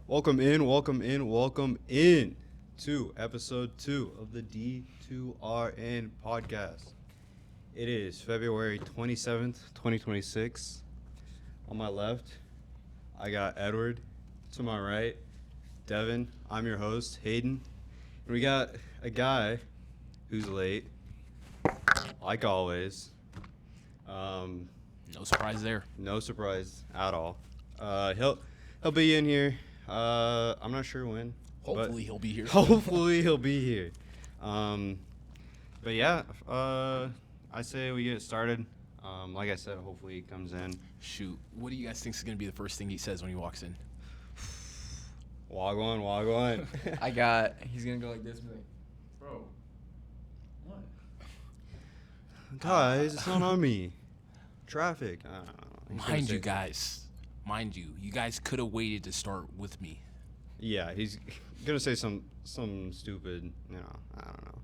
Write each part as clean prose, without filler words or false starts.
Welcome in to episode 2 of the D2RN podcast. It is February 27th, 2026. On my left, I got Edward. To my right, Devin. I'm your host, Hayden. And we got a guy who's late, like always. No surprise there. No surprise at all. He'll be in here. I'm not sure when. Hopefully he'll be here. Hopefully he'll be here. But yeah, I say we get started. Like I said, hopefully he comes in. Shoot, what do you guys think is going to be the first thing he says when he walks in? Wagwan. He's going to go like this and be like, bro, what? Guys, it's not on me. Traffic. I don't know. Mind you, you guys could have waited to start with me. Yeah, he's gonna say some stupid, I don't know.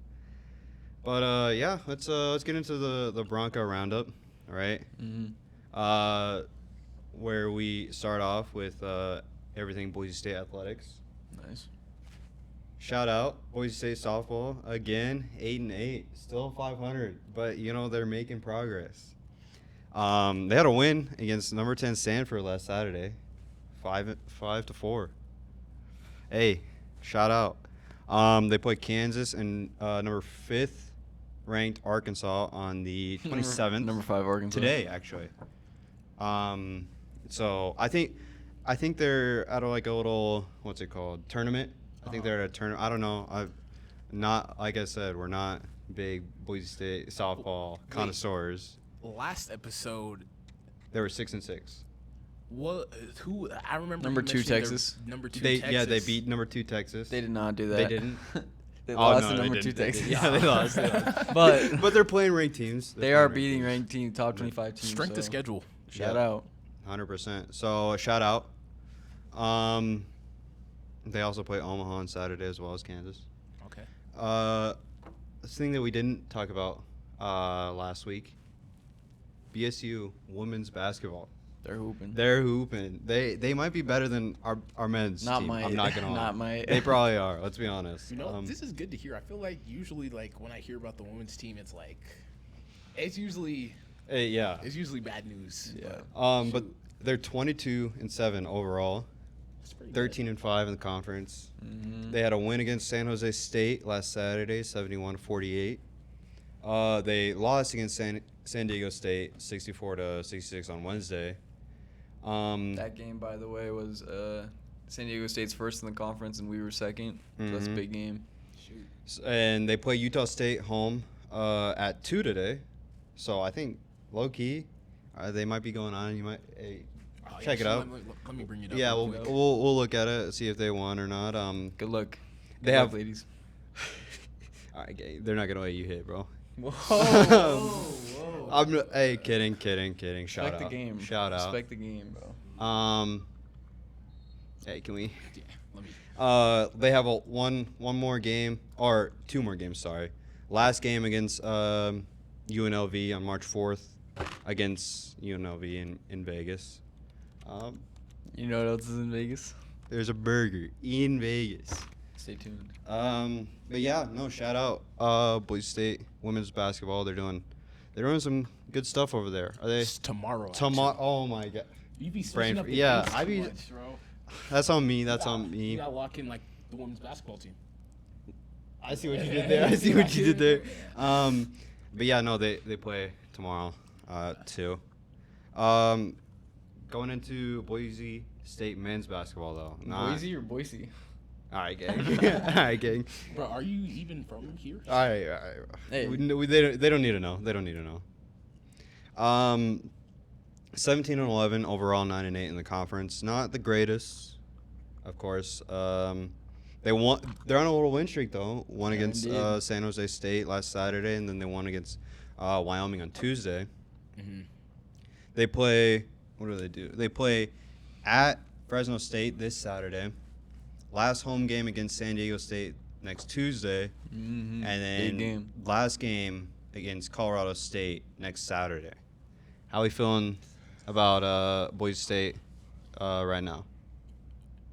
But yeah, let's get into the Bronco roundup, all right? Mm-hmm. Where we start off with everything Boise State athletics. Nice. Shout out Boise State softball again, 8-8, still 500, but they're making progress. They had a win against number 10 Stanford last Saturday, 5-4. Hey, shout out. They played Kansas and number 5th ranked Arkansas on the 27th. Number 5 Arkansas. Today, actually. So I think they're at a little, what's it called, tournament. I think they're at a tournament. I don't know. Like I said, we're not big Boise State softball connoisseurs. Last episode, they were 6-6. What? Who? I remember number 2 Texas. Number 2 Texas. Texas. Yeah, they beat number 2 Texas. They did not do that. They didn't. They lost to number 2 They Texas. yeah, they lost. But they're playing ranked teams. They are beating ranked teams, top 25 teams. Strength of schedule. Shout out. 100%. So shout out. They also play Omaha on Saturday as well as Kansas. Okay. This thing that we didn't talk about last week. BSU women's basketball. They're hooping. They might be better than our men's team. I'm not gonna lie. Not my. They probably are. Let's be honest. This is good to hear. I feel like usually, when I hear about the women's team, it's usually yeah. It's usually bad news. Yeah. But they're 22-7 overall. 13-5 in the conference. Mm-hmm. They had a win against San Jose State last Saturday, 71-48. They lost against San Diego State, 64-66 on Wednesday. That game, by the way, was San Diego State's first in the conference, and we were second. So that's a big game. Shoot. And they play Utah State home at 2 today. So I think low key, they might be going on. You might check it out. Let me bring it up. Yeah, we'll look at it, see if they won or not. Good luck. They Good have luck, ladies. All right, okay, they're not gonna let you hit, bro. Whoa. Hey, kidding. Shout Respect out. the game. Shout out. Respect the game, bro. Hey, can we? Yeah, let me. They have one more game or 2 more games. Sorry. Last game against UNLV on March 4th against UNLV in Vegas. You know what else is in Vegas? There's a burger in Vegas. Stay tuned. But yeah, no, shout out Boise State women's basketball. They're doing some good stuff over there. Are they? It's tomorrow. Oh my god. You be Brain switching up fr- the yeah, dates I too be- much, bro. That's on me. That's You on me. You gotta lock in the women's basketball team. I see what you did there. I see what you did there. But yeah, no, they play tomorrow, too. Going into Boise State men's basketball though. Boise or Boise? All right, gang. Bro, are you even from here? All right. Hey. They don't need to know. 17-11 overall, 9-8 in the conference. Not the greatest, of course. They won. They're on a little win streak though. Won against San Jose State last Saturday, and then they won against Wyoming on Tuesday. Mm-hmm. They play. What do they do? They play at Fresno State this Saturday. Last home game against San Diego State next Tuesday, Mm-hmm. and then last game against Colorado State next Saturday. How are we feeling about Boise State right now?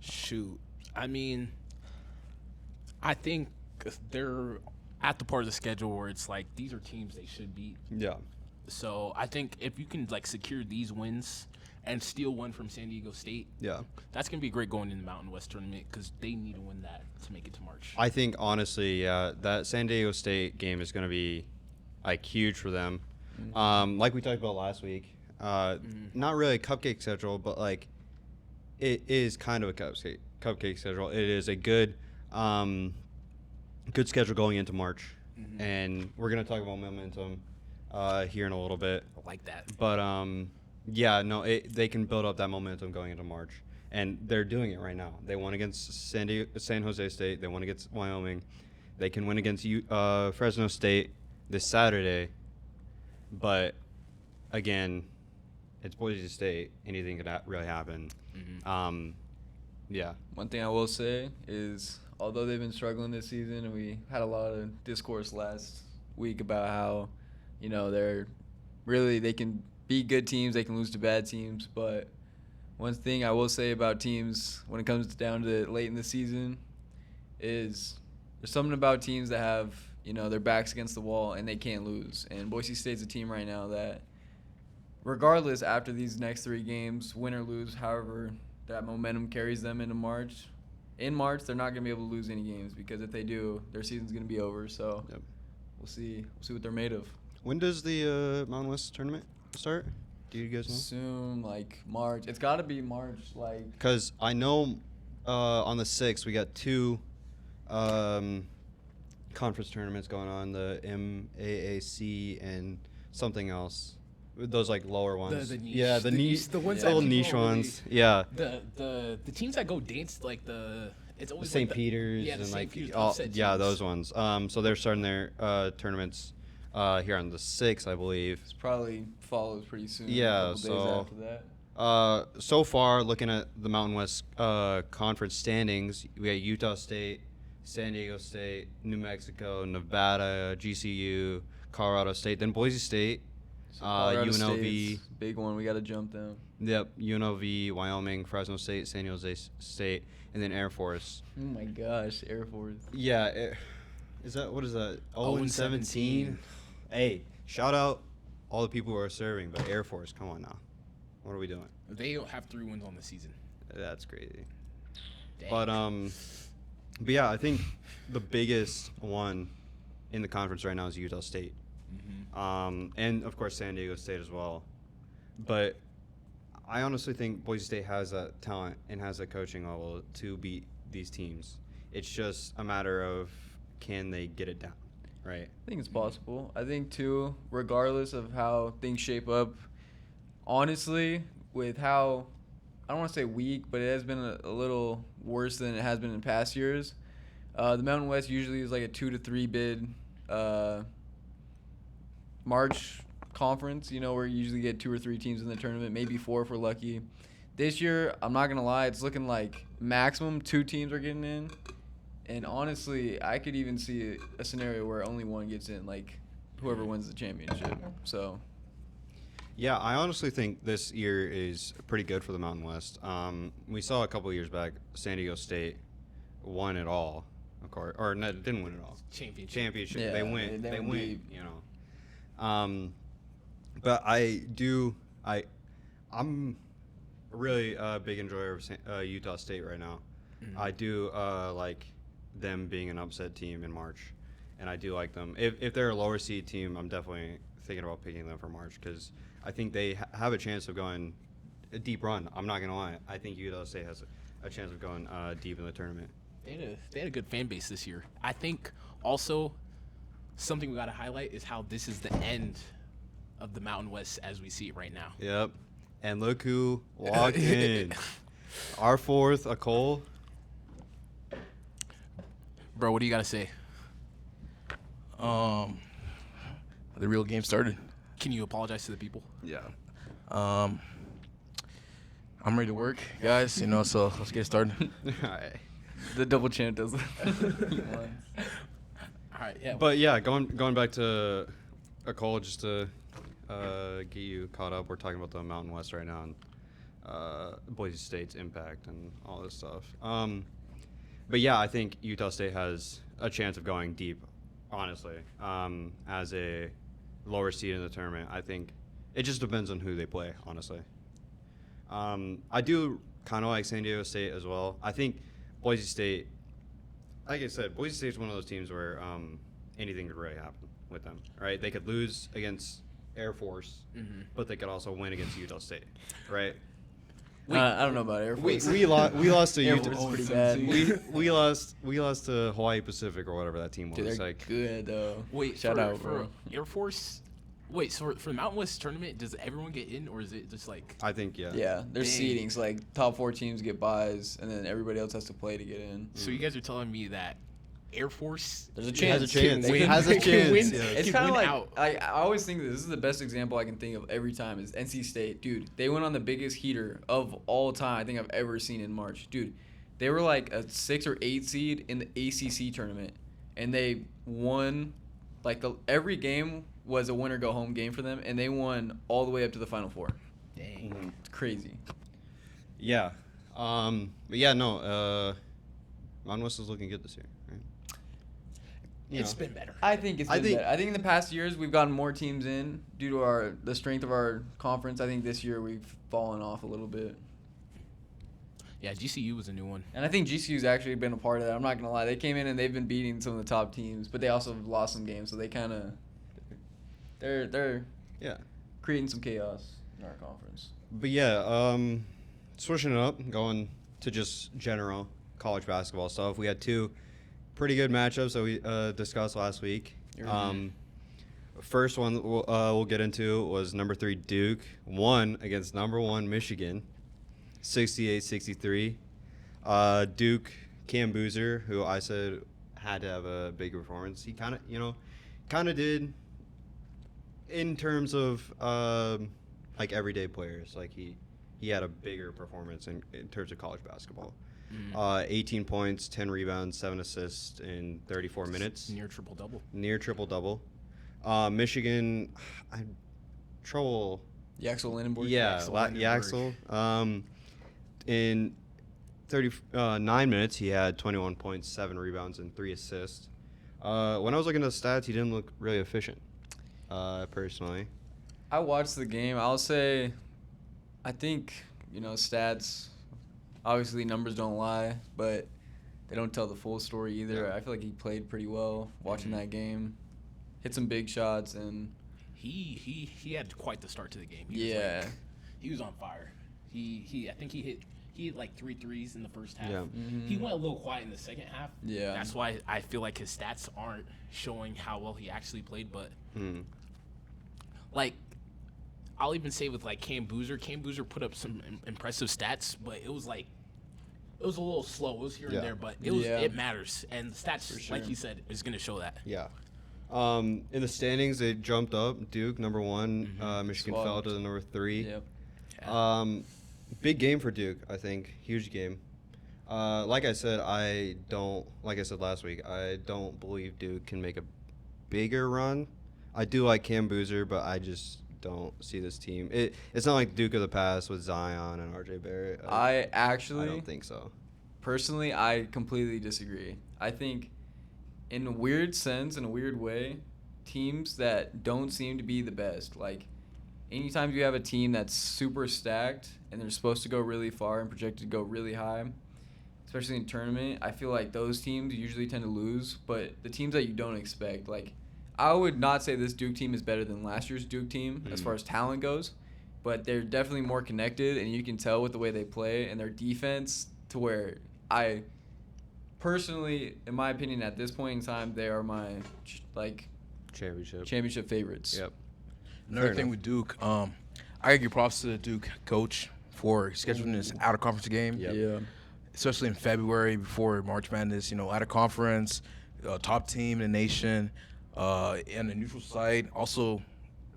Shoot. I mean, I think they're at the part of the schedule where it's like these are teams they should beat. Yeah. So I think if you can like secure these wins and steal one from San Diego State, Yeah. that's gonna be great going in the Mountain West tournament because they need to win that to make it to March. I think honestly, yeah, that San Diego State game is going to be like huge for them. Like we talked about last week, not really a cupcake schedule, but like it is kind of a cupcake schedule. It is a good schedule going into March, and we're going to talk about momentum here in a little bit. I like that. But yeah, no, they can build up that momentum going into March, and they're doing it right now. They won against San Jose State. They won against Wyoming. They can win against Fresno State this Saturday. But again, it's Boise State. Anything could really happen. Yeah. One thing I will say is, although they've been struggling this season, and we had a lot of discourse last week about how, you know, they can beat good teams, they can lose to bad teams. But one thing I will say about teams when it comes down to late in the season is there's something about teams that have, you know, their backs against the wall and they can't lose. And Boise State's a team right now that, regardless, after these next 3 games, win or lose, however that momentum carries them into March. In March, they're not going to be able to lose any games because if they do, their season's going to be over. So we'll see what they're made of. When does the Mountain West tournament start? Do you guys know? Soon, like March. It's got to be March, like. Because I know on the 6th we got 2 conference tournaments going on, the MAAC and something else. Those like lower ones. The niche. Yeah, the niche. The ones little that niche people ones. Yeah. The teams that go dance like it's always St. like Peter's the and St. like Peter's all, upset yeah, teams. those ones. So they're starting their tournaments here on the 6th, I believe. It's probably follows pretty soon. Yeah, a couple so days after that. So far, looking at the Mountain West conference standings, we got Utah State, San Diego State, New Mexico, Nevada, GCU, Colorado State, then Boise State, So Colorado UNLV. State's big one. We got to jump them. Yep, UNLV, Wyoming, Fresno State, San Jose State, and then Air Force. Oh my gosh, Air Force. Yeah, what is that? 0-17. Hey, shout out all the people who are serving, but Air Force, come on now. What are we doing? They don't have 3 wins on the season. That's crazy. Dang. But yeah, I think the biggest one in the conference right now is Utah State. And of course San Diego State as well. But I honestly think Boise State has that talent and has that coaching level to beat these teams. It's just a matter of can they get it down, right? I think it's possible. I think, too, regardless of how things shape up, honestly, with how, I don't want to say weak, but it has been a little worse than it has been in past years. The Mountain West usually is like a 2 to 3 bid March conference, you know, where you usually get 2 or 3 teams in the tournament, maybe 4 if we're lucky. This year, I'm not going to lie, it's looking like maximum 2 teams are getting in. And honestly, I could even see a scenario where only 1 gets in, like whoever wins the championship. So, Yeah, I honestly think this year is pretty good for the Mountain West. We saw a couple of years back, San Diego State won it all, of course, or no, didn't win it all. Championship. Yeah, they win. they They went win. deep. You know. But I'm really a big enjoyer of Utah State right now. I do like them being an upset team in March, and I do like them. If they're a lower seed team, I'm definitely thinking about picking them for March because I think they have a chance of going a deep run. I'm not gonna lie. I think Utah State has a chance of going deep in the tournament. They had a good fan base this year. I think also something we got to highlight is how this is the end of the Mountain West as we see it right now. Yep. And look who walked in. Our 4th, a Cole. Bro, what do you got to say? The real game started. Can you apologize to the people? Yeah. I'm ready to work, guys. You know, so let's get started. All right. the double champ does it. All right, yeah. But yeah, going back to a Cole just to get you caught up. We're talking about the Mountain West right now, and Boise State's impact and all this stuff. But yeah, I think Utah State has a chance of going deep, honestly, as a lower seed in the tournament. I think it just depends on who they play, honestly. I do kind of like San Diego State as well. I think Boise State, like I said, Boise State's one of those teams where anything could really happen with them, right? They could lose against Air Force, but they could also win against Utah State, right? I don't know about Air Force. We lost to Air Utah. Force is pretty bad. We lost to Hawaii Pacific or whatever that team was. Dude, they're Like, good though. Wait, shout out, bro. for Air Force. Wait, so for the Mountain West tournament, does everyone get in, or is it just like? I think yeah. Yeah, there's Dang. seedings. Like top 4 teams get buys, and then everybody else has to play to get in. So you guys are telling me that Air Force There's a It chance. has a chance. They It can- has a they can chance. win. Yeah. It's Can kind of win like out. I always think that this is the best example I can think of every time is NC State. Dude, they went on the biggest heater of all time I think I've ever seen in March. Dude, they were like a 6 or 8 seed in the ACC tournament, and they won. Like every game was a winner go home game for them, and they won all the way up to the Final Four. Dang. It's crazy. Yeah. But yeah, no. Mountain West is looking good this year, right? It's been better. I think it's I been think- better. I think in the past years we've gotten more teams in due to the strength of our conference. I think this year we've fallen off a little bit. Yeah, GCU was a new one. And I think GCU's actually been a part of that. I'm not going to lie. They came in and they've been beating some of the top teams, but they also have lost some games, so they kind of they're Yeah. creating some chaos in our conference. But yeah, switching it up, going to just general college basketball stuff. We had 2 pretty good matchups that we discussed last week. First one we'll get into was number 3 Duke won against number 1 Michigan, 68-63. Duke Cam Boozer, who I said had to have a big performance, he kind of did in terms of like everyday players. Like he had a bigger performance in terms of college basketball. 18 points, 10 rebounds, 7 assists in 34 minutes. Near triple double. Near triple-double. Michigan, I had trouble. Yaxel Lindenborg. Yeah, Yaxel Yaxel. In 39 minutes, he had 21 points, 7 rebounds, and 3 assists. When I was looking at the stats, he didn't look really efficient, personally. I watched the game. I'll say, I think, stats, obviously numbers don't lie, but they don't tell the full story either. Yeah. I feel like he played pretty well watching that game. Hit some big shots, and He had quite the start to the game. He was on fire. I think he hit like 3 threes in the first half. Yeah. He went a little quiet in the second half. Yeah. That's why I feel like his stats aren't showing how well he actually played. But like, I'll even say with like Cam Boozer put up some impressive stats, but it was a little slow. It was here Yeah. and there, but Yeah. it matters. And the stats, For sure. like you said, is going to show that. Yeah. In the standings, they jumped up. Duke, number 1. Michigan Swapped. fell to the number 3. Yep. Big game for Duke, I think. Huge game. Like I said last week, I don't believe Duke can make a bigger run. I do like Cam Boozer, but I just don't see this team. It's not like Duke of the past with Zion and RJ Barrett. I I don't think so. Personally, I completely disagree. I think, in a weird sense, in a weird way, teams that don't seem to be the best, like, anytime you have a team that's super stacked and they're supposed to go really far and projected to go really high, especially in tournament, I feel like those teams usually tend to lose. But the teams that you don't expect, like, I would not say this Duke team is better than last year's Duke team as far as talent goes, but they're definitely more connected, and you can tell with the way they play and their defense to where I personally, in my opinion, at this point in time, they are my championship favorites. Yep. Another Fair thing enough. with Duke, I give props to the Duke coach for scheduling this out of conference game. Yep. Yeah. Especially in February before March Madness, out of conference, top team in the nation, and a neutral site. Also,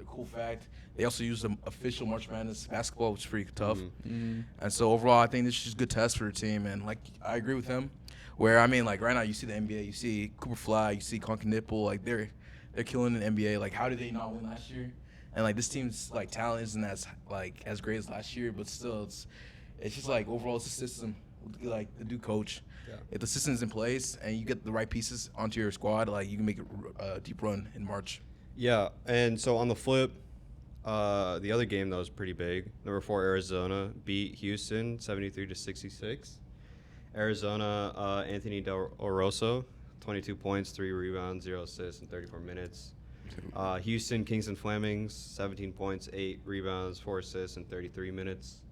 a cool fact, they also use the official March Madness basketball, which is pretty tough. And so overall, I think this is just a good test for the team. And like, I agree with him. Where like right now, you see the NBA, you see Cooper Fly, you see Conkin Nipple, like they're killing the NBA. Like, how did they not win last year? And like this team's like talent isn't as great as last year, but still it's just like overall it's a system. Like the new coach, if the system's in place and you get the right pieces onto your squad, like you can make a deep run in March. Yeah, and so on the flip, the other game that was pretty big. Number 4 Arizona beat Houston 73-66. Arizona, Anthony Del Oroso, 22 points, 3 rebounds, 0 assists in 34 minutes. Houston, Kingston Flamings, 17 points, 8 rebounds, 4 assists in 33 minutes.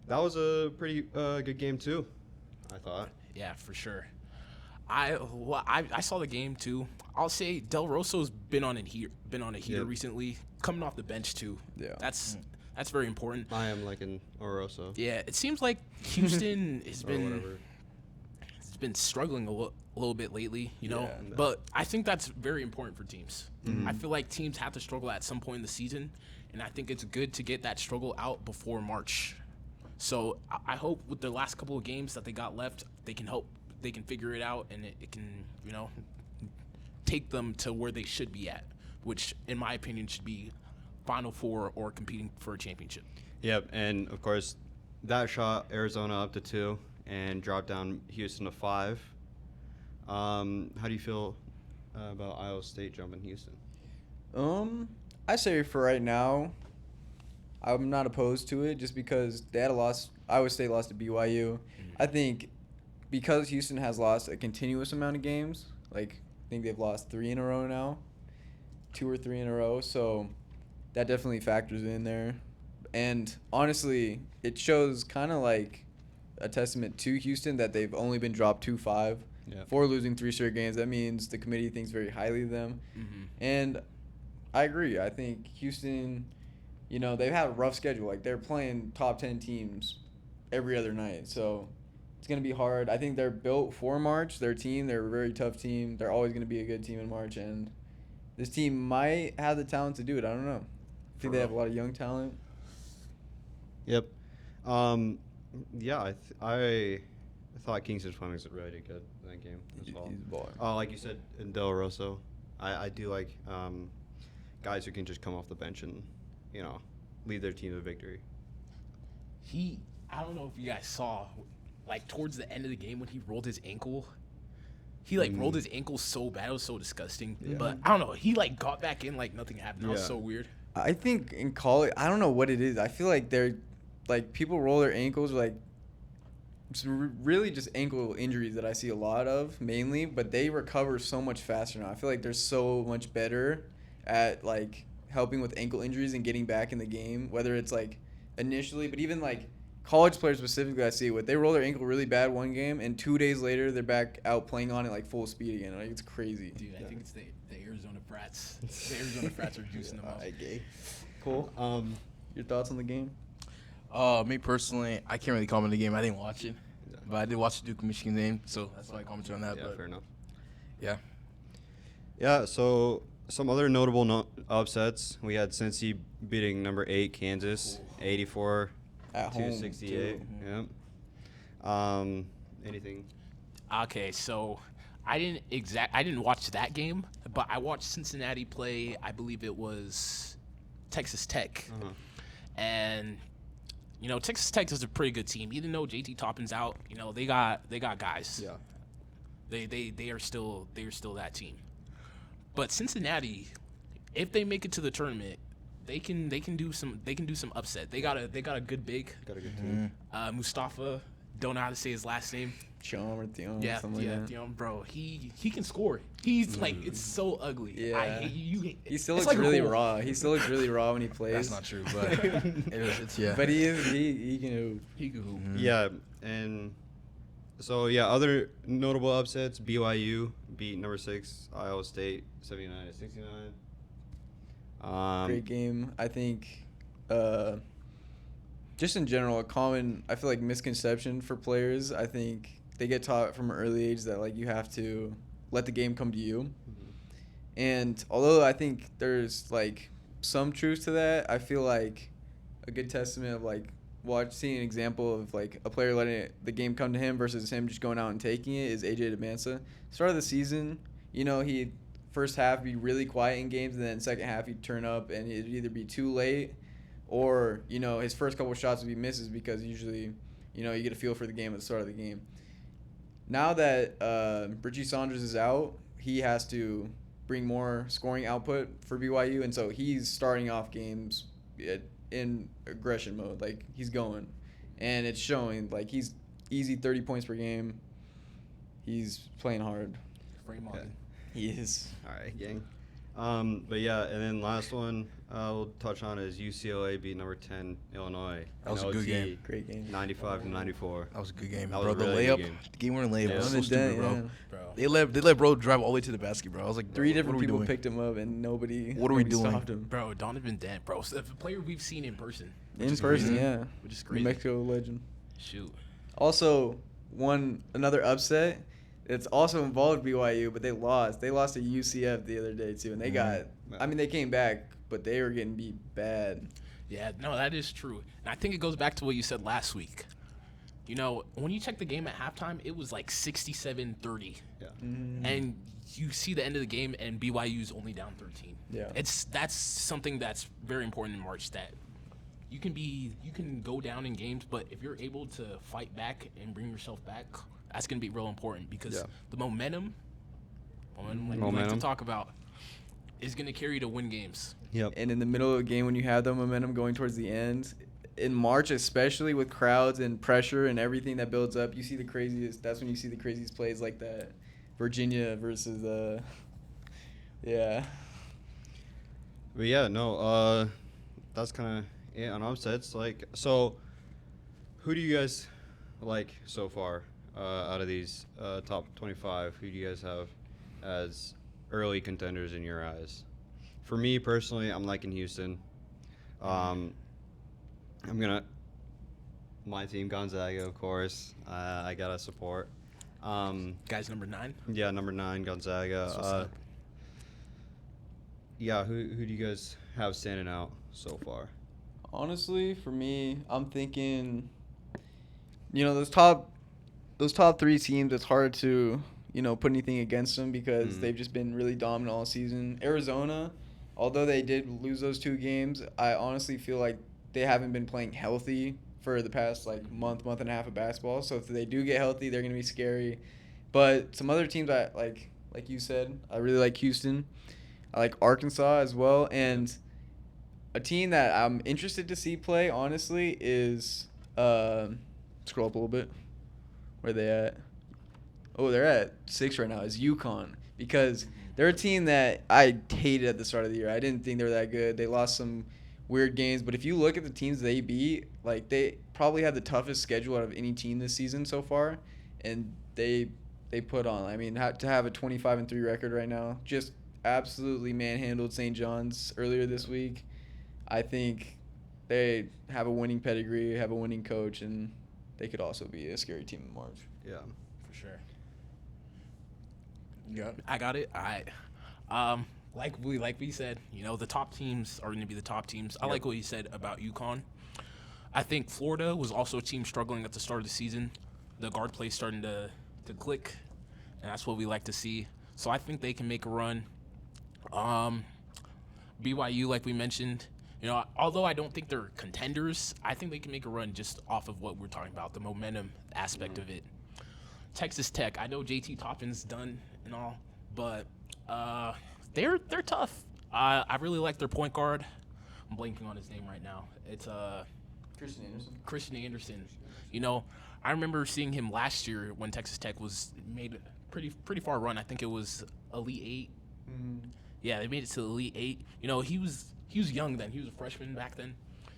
That was a pretty good game too, I thought. Yeah, for sure. I saw the game too. I'll say Del Rosso's been on a heater recently, coming off the bench too. Yeah, that's very important. I am liking Oroso. Yeah, it seems like Houston has been struggling a little bit lately, you know. Yeah, but I think that's very important for teams. I feel like teams have to struggle at some point in the season, and I think it's good to get that struggle out before March. So I hope with the last couple of games that they got left, they can figure it out, and it can, you know, take them to where they should be at, which in my opinion should be Final Four or competing for a championship. Yep, and of course, that shot Arizona up to 2 and dropped down Houston to 5. How do you feel about Iowa State jumping Houston? I say for right now, I'm not opposed to it just because they had a loss. Iowa State lost to BYU. I think because Houston has lost a continuous amount of games, like I think they've lost 3 in a row now, 2 or 3 in a row. So that definitely factors in there. And honestly, it shows kind of like a testament to Houston that they've only been dropped 2-5 for losing 3 straight games. That means the committee thinks very highly of them. And I agree. I think Houston, you know, they've had a rough schedule. Like, they're playing top 10 teams every other night. So it's going to be hard. I think they're built for March. Their team, they're a very tough team. They're always going to be a good team in March. And this team might have the talent to do it. I don't know. I think they have a lot of young talent. Yep. Yeah, I thought Kingston Fleming's really did good in that game as well. He's a baller. Like you said, in Del Rosso, I do like guys who can just come off the bench and, you know, lead their team to victory. I don't know if you guys saw, like, towards the end of the game when he rolled his ankle. He, like, rolled his ankle so bad. It was so disgusting. Yeah. But, I don't know. He, like, got back in like nothing happened. That was so weird. I think in college, I don't know what it is. I feel like they're, like, people roll their ankles, like, it's really just ankle injuries that I see a lot of, mainly. But they recover so much faster now. I feel like they're so much better at, like, helping with ankle injuries and getting back in the game, whether it's, like, initially, but even, like, college players specifically, I see what they roll their ankle really bad one game, and 2 days later they're back out playing on it like full speed again. Like, it's crazy. Dude, I think it's the Arizona Frats. The Arizona Frats are juicing them out. Gay. Cool. Your thoughts on the game? Me personally, I can't really comment on the game. I didn't watch it, but I did watch the Duke Michigan game, so that's why I commented on that. Yeah, but fair enough. Yeah. Yeah. So some other notable upsets. We had Cincy beating number 8 Kansas, 84. At home, 268. too. Yep. Anything? Okay, so I didn't watch that game, but I watched Cincinnati play. I believe it was Texas Tech, and you know Texas Tech is a pretty good team. Even though JT Toppin's out, you know they got guys. Yeah. They are still that team. But Cincinnati, if they make it to the tournament, they can do some upset. They got a good big. Got a good team. Mustafa, don't know how to say his last name. Dion, Yeah, Dion, bro. He can score. He's like, it's so ugly. Yeah. I hate you. He still it's looks like really raw. He still looks really raw when he plays. That's not true, but it's yeah. But he can hoop. He can hoop. Yeah, and so other notable upsets: BYU beat number 6 Iowa State 79-69. Great game. I think just in general, a common, I feel like, misconception for players. I think they get taught from an early age that, like, you have to let the game come to you. And although I think there's, like, some truth to that, I feel like a good testament of, like, seeing an example of, like, a player letting the game come to him versus him just going out and taking it is AJ DeMansa. Start of the season, you know, he first half be really quiet in games, and then second half he'd turn up, and it'd either be too late or, you know, his first couple shots would be misses because usually, you know, you get a feel for the game at the start of the game. Now that Richie Saunders is out, he has to bring more scoring output for BYU, and so he's starting off games in aggression mode. Like, he's going, and it's showing. Like, he's easy 30 points per game. He's playing hard. Frame on. Okay. He is. All right, gang. But yeah, and then last one we'll touch on is UCLA beat number 10 Illinois. That was in a good OT, game. Great game. 95-94. That was a good game, That bro. was The a really good layup, game. the game-winning layup Yeah. was so Other stupid, than bro. that, Bro. They let bro drive all the way to the basket, bro. I was like, Three bro, different what are we people doing? picked him up, and nobody. What are we nobody doing? Stopped him. Bro, Donovan Dent, bro. So, a player we've seen in person. which In is person, crazy. yeah. Which is New crazy. Mexico legend. Shoot. Also, another upset. It's also involved BYU, but they lost. They lost to UCF the other day too, and they got. I mean, they came back, but they were getting beat bad. Yeah, no, that is true. And I think it goes back to what you said last week. You know, when you check the game at halftime, it was like 67-30. Yeah. And you see the end of the game, and BYU's only down 13. Yeah. That's something that's very important in March, that you can go down in games, but if you're able to fight back and bring yourself back, that's going to be real important, because Yeah. the momentum like we like Momentum. to talk about, is going to carry you to win games. Yep. And in the middle of a game, when you have the momentum going towards the end, in March especially, with crowds and pressure and everything that builds up, you see the craziest. That's when you see the craziest plays like that. Virginia versus yeah. But yeah, no, that's kind of it on upsets. Like, so who do you guys like so far out of these top 25? Who do you guys have as early contenders in your eyes? For me personally, I'm liking Houston. My team, Gonzaga, of course. I gotta support. Guys, number 9. Yeah, number 9, Gonzaga. That's what's up. Yeah, who do you guys have standing out so far? Honestly, for me, I'm thinking, you know, those top 3 teams, it's hard to, you know, put anything against them because they've just been really dominant all season. Arizona, although they did lose those 2 games, I honestly feel like they haven't been playing healthy for the past, like, month and a half of basketball. So if they do get healthy, they're going to be scary. But some other teams, I like you said, I really like Houston. I like Arkansas as well. And a team that I'm interested to see play, honestly, is scroll up a little bit. Where are they at? Oh, they're at 6 right now. Is UConn, because they're a team that I hated at the start of the year. I didn't think they were that good. They lost some weird games, but if you look at the teams they beat, like, they probably had the toughest schedule out of any team this season so far, and they put on. I mean, to have a 25-3 record right now, just absolutely manhandled St. John's earlier this week. I think they have a winning pedigree, have a winning coach, and they could also be a scary team in March. Yeah. For sure. Yeah. I got it. All right. Like we said, you know, the top teams are going to be the top teams. I like what you said about UConn. I think Florida was also a team struggling at the start of the season. The guard play starting to click, and that's what we like to see. So I think they can make a run. BYU, like we mentioned, you know, although I don't think they're contenders, I think they can make a run just off of what we're talking about, the momentum aspect of it. Texas Tech, I know JT Toppin's done and all, but they're tough. I really like their point guard. I'm blanking on his name right now. It's Christian Anderson. You know, I remember seeing him last year when Texas Tech was made a pretty far run. I think it was Elite 8. Yeah, they made it to Elite 8. You know, he was young then. He was a freshman back then.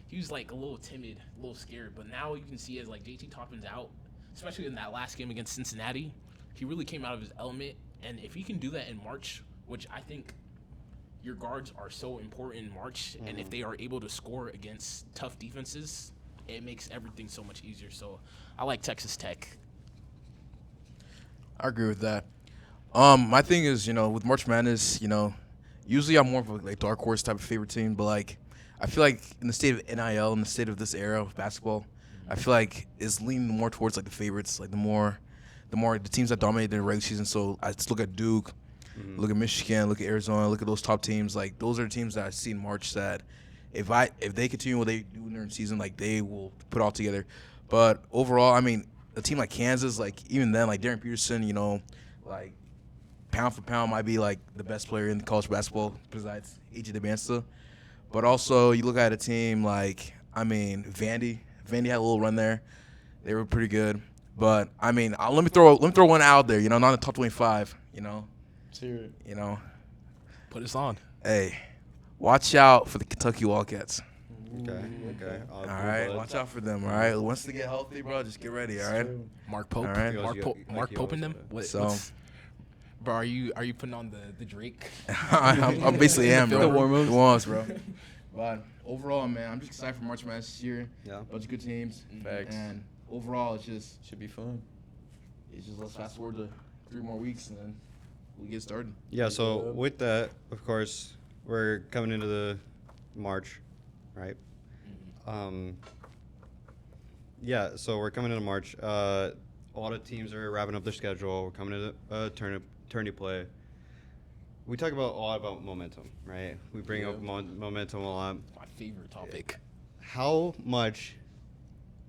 He was like a little timid, a little scared. But now you can see as like JT Toppin's out, especially in that last game against Cincinnati, he really came out of his element. And if he can do that in March, which I think your guards are so important in March, and if they are able to score against tough defenses, it makes everything so much easier. So I like Texas Tech. I agree with that. My thing is, you know, with March Madness, you know, usually I'm more of a like dark horse type of favorite team, but like I feel like in the state of NIL, in the state of this era of basketball, I feel like it's leaning more towards like the favorites, like the teams that dominated the regular season. So I just look at Duke, Look at Michigan, look at Arizona, look at those top teams. Like those are the teams that I see in March that if they continue what they do during the season, like they will put all together. But overall, I mean, a team like Kansas, like even then, like Darren Peterson, like pound for pound might be like the best player in college basketball besides AJ DeBansta. But also you look at a team like Vandy. Vandy had a little run there. They were pretty good. But let me throw one out there, not in the top 25, Let's hear it. Put us on. Hey, watch out for the Kentucky Wildcats. Okay. All right, watch out for them. All right, once they get healthy, bro, just get ready. All right. Mark Pope. All right. Mark Pope in them. So, bro, are you putting on the Drake? I basically am, bro. The warm-ups. The warm-ups, bro. But overall, man, I'm just excited for March Madness this year. Yeah. Bunch of good teams. Facts. And overall, it's just Should be fun. let's fast forward to 3 more weeks and then we'll get started. Yeah, so with that, of course, we're coming into the March, right? Yeah, so we're coming into March. A lot of teams are wrapping up their schedule. We're coming into tourney play. We talk a lot about momentum, right? We bring up momentum a lot. My favorite topic. How much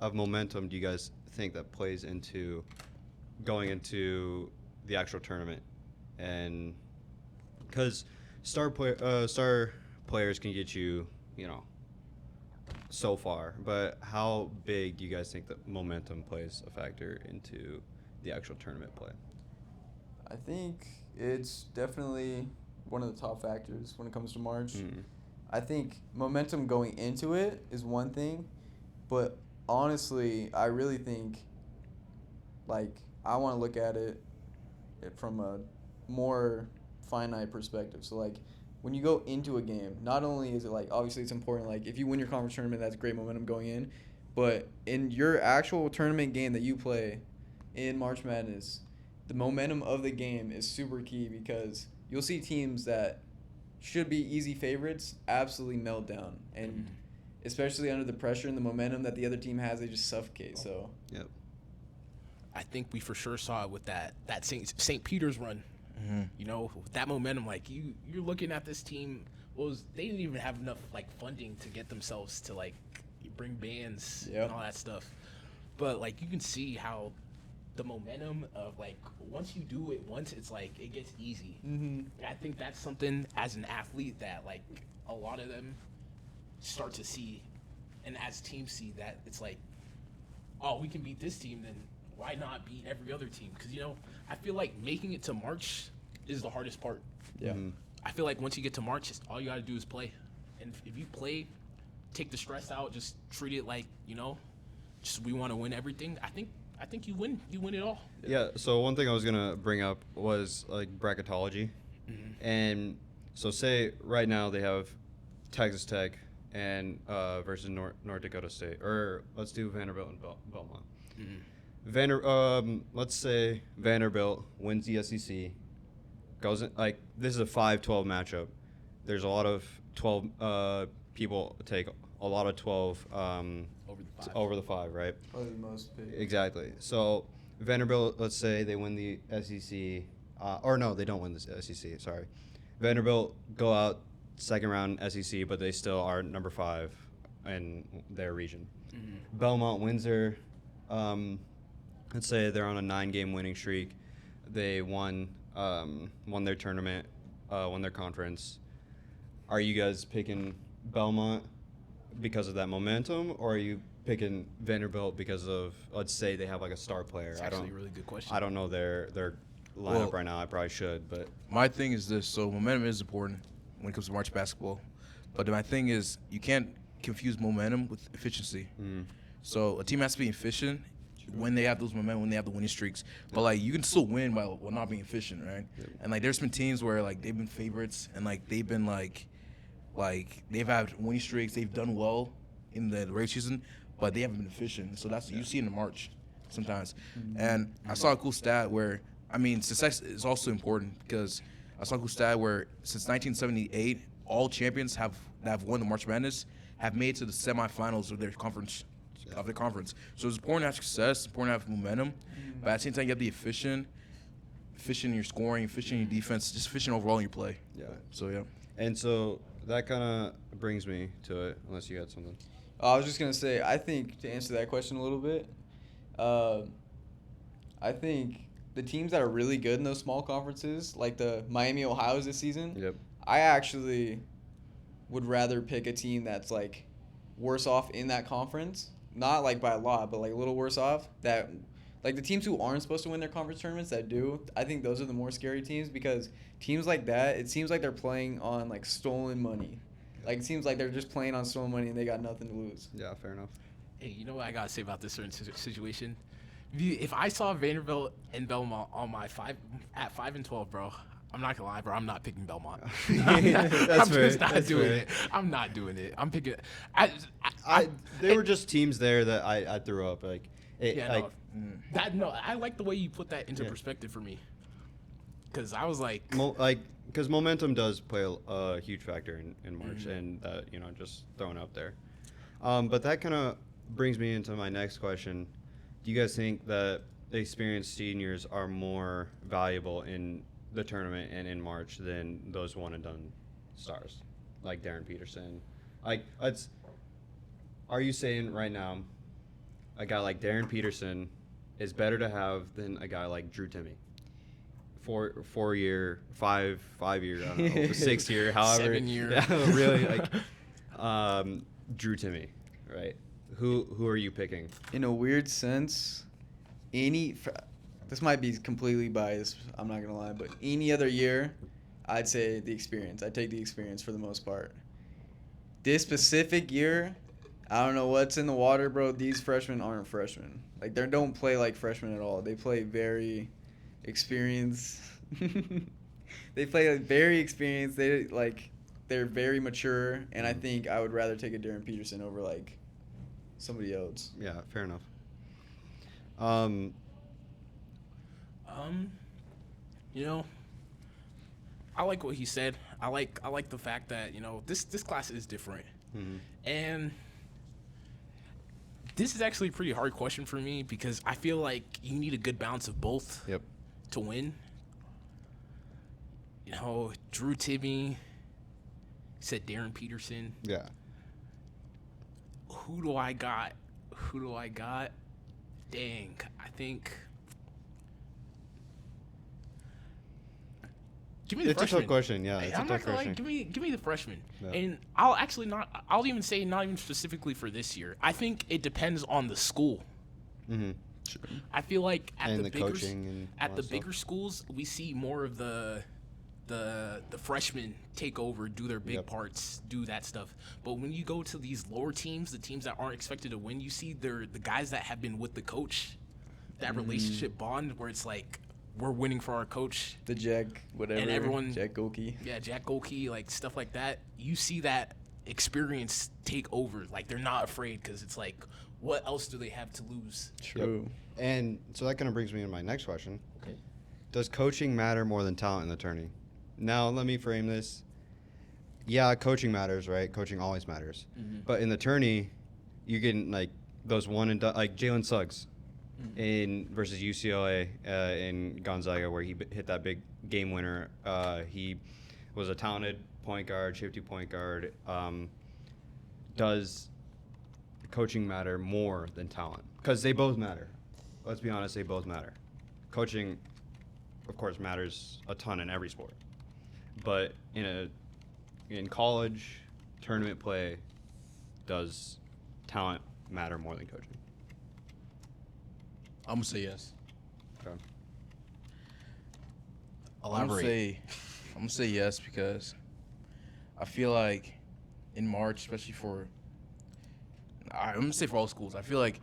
of momentum do you guys think that plays into going into the actual tournament? And because star players can get you, so far, but how big do you guys think that momentum plays a factor into the actual tournament play? I think it's definitely one of the top factors when it comes to March. I think momentum going into it is one thing, but honestly, I really think, I want to look at it from a more finite perspective. So, when you go into a game, not only is it, obviously it's important, if you win your conference tournament, that's great momentum going in, but in your actual tournament game that you play in March Madness, the momentum of the game is super key because you'll see teams that should be easy favorites absolutely melt down. And especially under the pressure and the momentum that the other team has, they just suffocate. So, Yep. I think we for sure saw it with that St. Peter's run. With that momentum, you're looking at this team. They didn't even have enough funding to get themselves to bring bands and all that stuff. But you can see how the momentum of once you do it once, it's it gets easy. I think that's something as an athlete that a lot of them start to see, and as teams see that it's oh, we can beat this team, then why not beat every other team? Because I feel making it to March is the hardest part. yeah. I feel once you get to March, all you got to do is play, and if you play, take the stress out, just treat it just we want to win everything. I think you win. You win it all. Yeah, so one thing I was going to bring up was bracketology. And so say right now they have Texas Tech and versus North Dakota State, or let's do Vanderbilt and Belmont. Let's say Vanderbilt wins the SEC, goes in, this is a 5-12 matchup. There's a lot of 12 people take a lot of 12 over the 5, right? Probably the most big. Exactly. So Vanderbilt, let's say they win the SEC, or no, they don't win the SEC. Sorry, Vanderbilt go out second round SEC, but they still are number 5 in their region. Belmont wins their, let's say they're on a 9-game winning streak. They won their tournament, won their conference. Are you guys picking Belmont because of that momentum, or are you picking Vanderbilt because of, let's say they have a star player? It's actually a really good question. I don't know their lineup right now. I probably should, but My thing is this. So momentum is important when it comes to March basketball. But my thing is you can't confuse momentum with efficiency. So a team has to be efficient when they have those momentum, when they have the winning streaks. But you can still win while not being efficient, right? And there's been teams where they've been favorites and they've been they've had winning streaks, they've done well in the regular season, but they haven't been efficient. So that's you see in the March sometimes. And I saw a cool stat where success is also important because I saw a cool stat where since 1978, all champions that have won the March Madness have made it to the semifinals of their conference. So it's important to have success, it's important to have momentum, but at the same time you have to be efficient in your scoring, efficient in your defense, just efficient overall in your play. Yeah. So yeah. And so that kind of brings me to it, unless you had something. I was just gonna say, I think to answer that question a little bit, I think the teams that are really good in those small conferences, like the Miami Ohio's this season, Yep. I actually would rather pick a team that's like worse off in that conference, not like by a lot, but like a little worse off. That like the teams who aren't supposed to win their conference tournaments that do, I think those are the more scary teams because teams like that, it seems like they're playing on like stolen money. Like it seems like they're just playing on stolen money and they got nothing to lose. Yeah, fair enough. Hey, you know what I gotta say about this certain situation? If I saw Vanderbilt and Belmont on my 5-12, bro, I'm not gonna lie, bro. I'm not picking Belmont. I'm fair. just not That's doing fair. it. I'm not doing it. I'm picking. They were just teams there that I threw up. Like, Yeah, no. I like the way you put that into perspective for me. Because I was like, because momentum does play a huge factor in March, and that just throwing out there. But that kind of brings me into my next question. Do you guys think that the experienced seniors are more valuable in the tournament and in March than those one and done stars like Darren Peterson? Are you saying right now a guy like Darren Peterson is better to have than a guy like Drew Timme? 4 year, 5 year, I don't know, 6 year, however. 7 year. Yeah, really, Drew Timme, right? Who are you picking? In a weird sense, this might be completely biased, I'm not gonna lie, but any other year, I'd say the experience. I'd take the experience for the most part. This specific year, I don't know what's in the water, bro. These freshmen aren't freshmen. Like they don't play like freshmen at all. They play very experienced. They play very experienced. They're very mature, and I think I would rather take a Darren Peterson over like somebody else. Yeah, fair enough. I like what he said. I like the fact that this class is different, and this is actually a pretty hard question for me because I feel like you need a good balance of both. Yep. To win. Drew Timme said Darren Peterson. Yeah. Who do I got? Dang, I think. Give me the It's freshman. a tough question, yeah. It's I'm a not tough gonna lie. question. Give me the freshman. Yeah. And I'll even say not even specifically for this year. I think it depends on the school. Mm-hmm. I feel like at And the the bigger coaching and at all the that bigger schools, we see more of the freshmen take over, do their big Yep. parts, do that stuff. But when you go to these lower teams, the teams that aren't expected to win, you see the guys that have been with the coach, that relationship bond where it's like we're winning for our coach. The Jack, whatever. And everyone- Jack Golke. Yeah, Jack Golke, like stuff like that. You see that experience take over. Like they're not afraid because it's like, what else do they have to lose? True. And so that kind of brings me to my next question. Okay. Does coaching matter more than talent in the tourney? Now, let me frame this. Yeah, coaching matters, right? Coaching always matters. But in the tourney, you're getting like those one and done, like Jalen Suggs in versus UCLA in Gonzaga, where he hit that big game winner. He was a talented point guard, shifty point guard. Does coaching matter more than talent? Because they both matter. Let's be honest, they both matter. Coaching, of course, matters a ton in every sport. But in college, tournament play, does talent matter more than coaching? I'm gonna say yes. Okay. I'm gonna say yes because I feel like in March, especially I'm gonna say for all schools, I feel like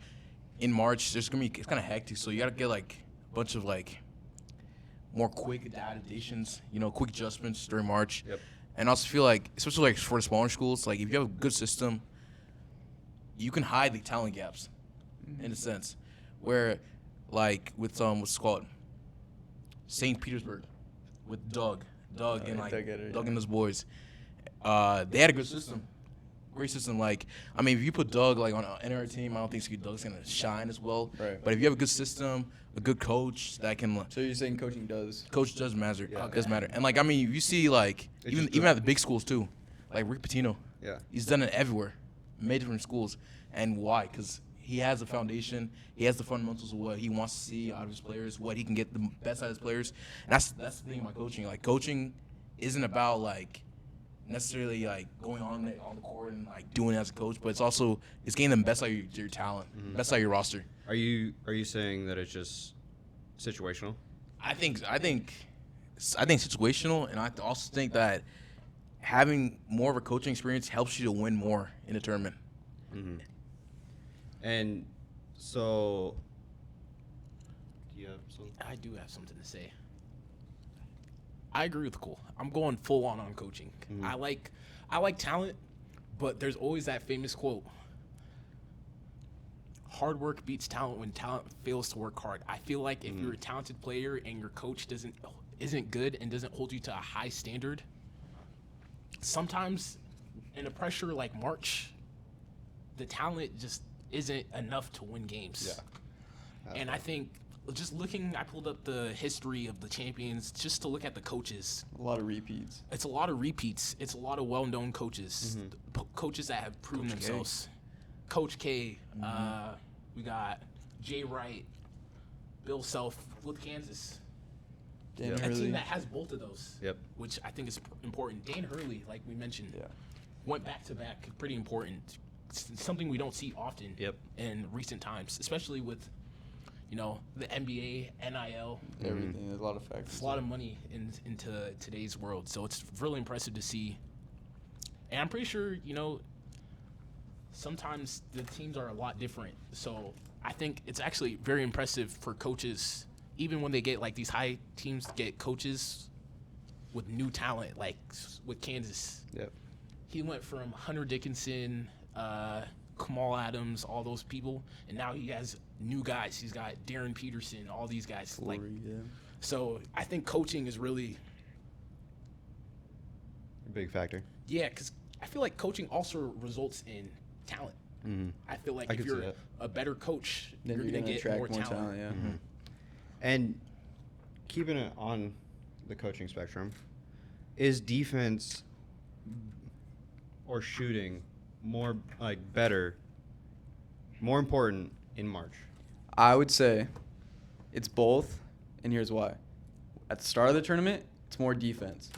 in March it's kind of hectic, so you gotta get like a bunch of like more quick adaptations, quick adjustments during March. Yep. And I also feel like, especially like for the smaller schools, like if you have a good system, you can hide the talent gaps, in a sense, where like with what's it called, St. Petersburg, with Doug and Doug Edder, Doug yeah. and his boys, they had a good system, great system. Like, I mean, if you put Doug like on our team, I don't think Doug's gonna shine as well. Right. But if you have a good system, a good coach that can, So you're saying coaching does? coach does matter. Yeah. Does matter. And like, I mean, you see like It's even just even good. at the big schools too, like Rick Pitino. Yeah. He's done it everywhere, many different schools. And why? Because he has a foundation. He has the fundamentals of what he wants to see out of his players, what he can get the best out of his players. And that's the thing about coaching. Like, coaching isn't about like necessarily like going on the court and like doing it as a coach, but it's getting the best out of your talent, best out of your roster. Are you saying that it's just situational? I think situational, and I also think that having more of a coaching experience helps you to win more in a tournament. And so, do you have something? I do have something to say. I agree with Cole. I'm going full on coaching. I like talent, but there's always that famous quote: "Hard work beats talent when talent fails to work hard." I feel like if you're a talented player and your coach isn't good and doesn't hold you to a high standard, sometimes in a pressure like March, the talent just isn't enough to win games. Yeah. And I think just looking, I pulled up the history of the champions just to look at the coaches. A lot of repeats. It's a lot of repeats. It's a lot of well-known coaches, coaches that have proven Coach K. themselves. Coach K. We got Jay Wright, Bill Self with Kansas. Dan A Hurley. team that has both of those, Yep. which I think is important. Dan Hurley, like we mentioned, Yeah. went back-to-back, pretty important. Something we don't see often Yep. in recent times, especially with, the NBA, NIL. Everything. There's a lot of factors. It's a lot of money into today's world, so it's really impressive to see. And I'm pretty sure, sometimes the teams are a lot different. So I think it's actually very impressive for coaches, even when they get like these high teams get coaches with new talent, like with Kansas. Yep. He went from Hunter Dickinson, Kamal Adams, all those people, and now he has new guys. He's got Darren Peterson, all these guys. So I think coaching is really, A big factor. because I feel like coaching also results in talent. I feel like I if could see you're that. a better coach, Then you're going to get attract more talent. Yeah. And keeping it on the coaching spectrum, is defense or shooting more better, more important in March? I would say it's both, and here's why. At the start of the tournament, it's more defense.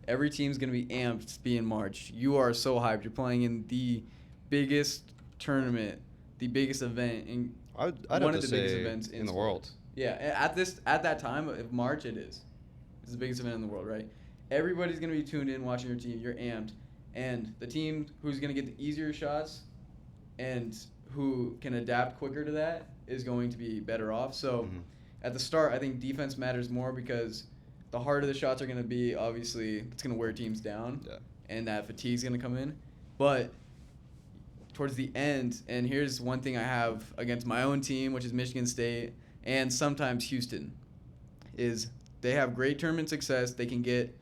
Every team's going to be amped to be in March. You are so hyped. You're playing in the biggest tournament, the biggest event, in I'd one have of to the biggest say events in the world. Yeah, at that time of March, it is. It's the biggest event in the world, right? Everybody's going to be tuned in watching your team. You're amped. And the team who's going to get the easier shots and who can adapt quicker to that is going to be better off. So at the start, I think defense matters more because the harder the shots are going to be, obviously, it's going to wear teams down. Yeah. And that fatigue's going to come in. But towards the end, and here's one thing I have against my own team, which is Michigan State, and sometimes Houston, is they have great tournament success. They can get,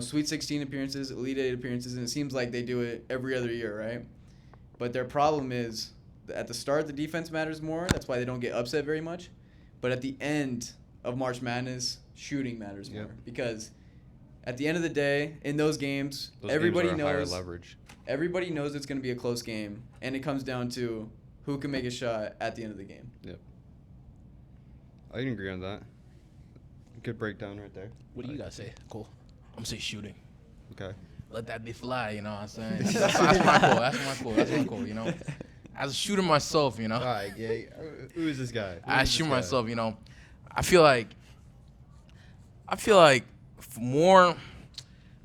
Sweet 16 appearances, Elite 8 appearances, and it seems like they do it every other year, right? But their problem is that at the start, the defense matters more. That's why they don't get upset very much. But at the end of March Madness, shooting matters more. Because at the end of the day, in those games, everybody games are higher knows leverage. Everybody knows it's going to be a close game, and it comes down to who can make a shot at the end of the game. Yep. I can agree on that. Good breakdown right there. What do you guys say, Cole? I'm saying shooting. Okay. Let that be fly, you know what I'm saying? That's my goal. As a shooter myself, All right, yeah. Who is this guy? I shoot myself, I feel like more.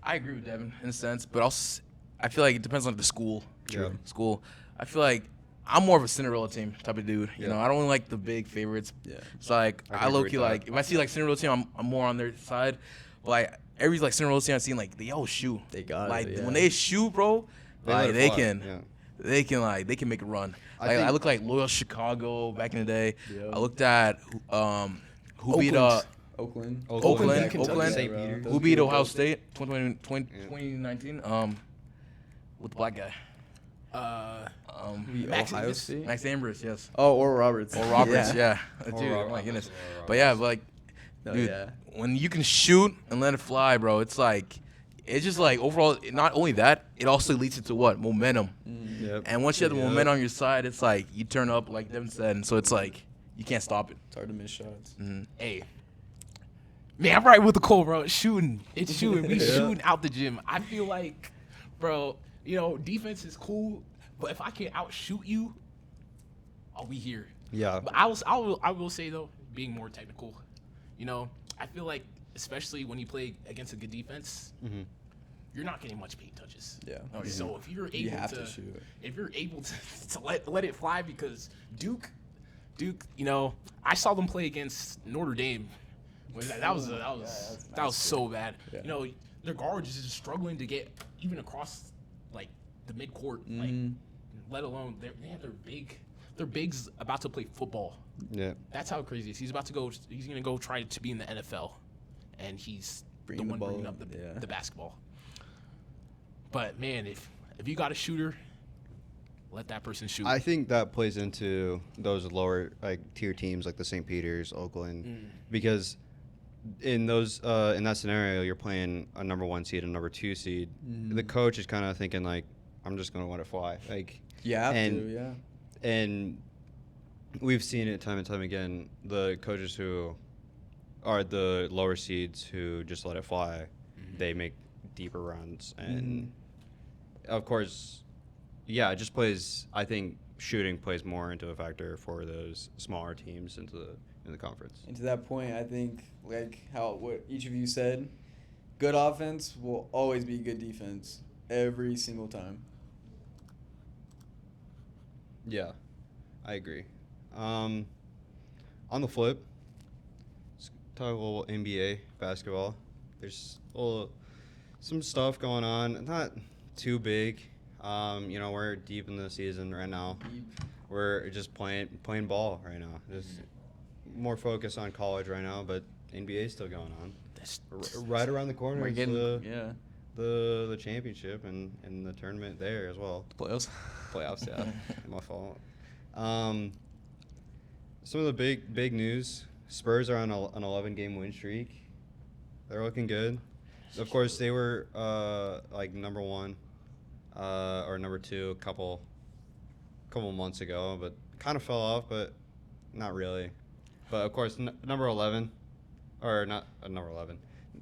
I agree with Devin in a sense, but also I feel like it depends on the school. True. School. I feel like I'm more of a Cinderella team type of dude. You Yeah. know, I don't really like the big favorites. Yeah. It's like I I can low agree key with like that. if I see like Cinderella team, I'm more on their side. But like every like Cinderella team I've seen, like they all shoot. They got like it, yeah. when they shoot, bro, let like it they fly, can. yeah. They can make a run. I Like I think- look like Loyal Chicago back in the day. Yeah. I looked at who beat Oakland. Oakland, Kentucky. St. Peter. who beat Ohio State 2019 with the black guy. Max Ohio Davis. State. Max Ambers, yes. Oh, or Roberts. Or Roberts, yeah. Or Dude, oh my Roberts, goodness. or But yeah, Roberts. like, No, dude, yeah. when you can shoot and let it fly, bro, it's like, it's just like overall. Not only that, it also leads into what momentum. Yep. And once you have the Yep. momentum on your side, it's like you turn up, like Devin said, and so it's like you can't stop it. It's hard to miss shots. Hey. Man, I'm right with the Cole, bro. It's shooting. It's shooting. We Yeah. shooting out the gym. I feel like, bro, defense is cool, but if I can outshoot you, I'll be here. Yeah. But I will say though, being more technical, I feel like especially when you play against a good defense, you're not getting much paint touches. Yeah. So if you're able You have to, to shoot. if you're able to let it fly, because Duke, I saw them play against Notre Dame. That was so bad. Yeah. Their guards is just struggling to get even across like the midcourt, like let alone their bigs about to play football. Yeah. That's how crazy it is. He's gonna go try to be in the NFL, and he's Bringing the the one bringing ball, up yeah. the basketball. But man, if you got a shooter, let that person shoot. I think that plays into those lower tier teams like the St. Peter's, Oakland, because in that scenario you're playing a number 1 seed and number 2 seed. The coach is kind of thinking like, I'm just gonna let it fly. Like You have and, to, yeah. And we've seen it time and time again. The coaches who are the lower seeds who just let it fly, they make deeper runs. And of course, yeah, it just plays. I think shooting plays more into a factor for those smaller teams in the conference. And to that point, I think like what each of you said, good offense will always be good defense every single time. Yeah, I agree. On the flip, let's talk a little NBA basketball. There's some stuff going on, not too big. We're deep in the season right now. We're just playing ball right now. Just more focus on college right now, but NBA is still going on. Right around the corner We're is getting the championship and the tournament there as well. Playoffs. Playoffs, yeah. My fault. Some of the big news: Spurs are on an 11-game win streak. They're looking good. Of course, they were number 1 or number 2 a couple months ago, but kind of fell off, but not really. But of course, number 11, or not number 11,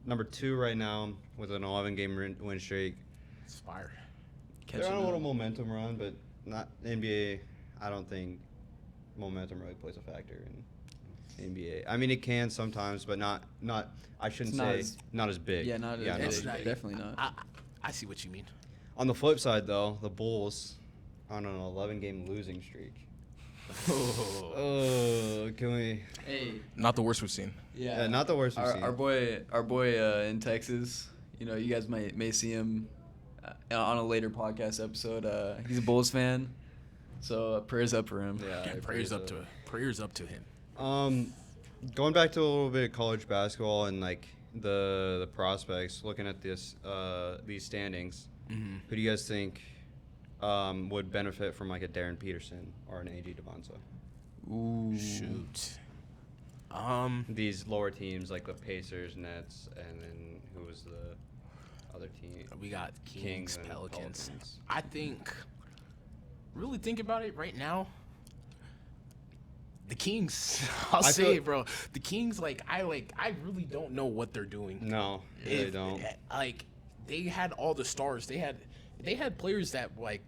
number 2 right now with an 11-game win streak. Inspire. They're on a little momentum run, but not NBA. I don't think momentum really plays a factor in NBA. I mean, it can sometimes, but not. I shouldn't It's say not as big. Yeah, not as It's big. not- Definitely not. I see what you mean. On the flip side, though, the Bulls on an 11-game losing streak. Oh, can we? Hey. Not the worst we've seen. Yeah, not the worst we've seen. Our boy in Texas. You guys may see him on a later podcast episode. He's a Bulls fan, so prayers up for him. Yeah, Prayers up to him. Going back to a little bit of college basketball and like the prospects, looking at these standings, who do you guys think would benefit from like a Darren Peterson or an AG Devonza? Ooh. Shoot. These lower teams like the Pacers, Nets, and then who was the other team? We got Kings, and Pelicans. I think, really think about it right now, the Kings. I'll say it, bro. The Kings, I really don't know what they're doing. No, they don't. They had all the stars. They had players that Like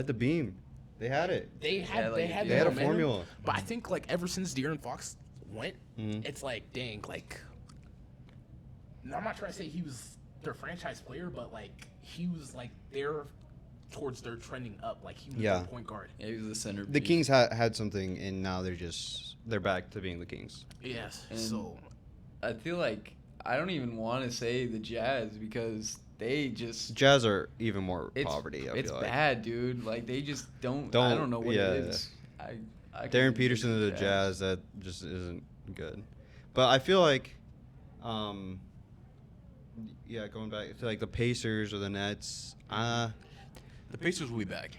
the Beam, they had it. they had They the had a momentum, formula. But I think ever since De'Aaron Fox went, Mhm. it's dang, I'm not trying to say he was their franchise player, but he was there towards their trending up. He was Yeah. their point guard. Yeah, he was the center. The Kings had something, and now they're back to being the Kings. Yes. And So I feel like I don't even want to say the Jazz because they just Jazz are even more it's poverty. I it's feel like. bad, dude. They just don't. Don't- I don't know what yeah. it is. I Darren couldn't Peterson to do the Jazz, that just isn't good. But I feel like, going back to the Pacers or the Nets, The Pacers will be back.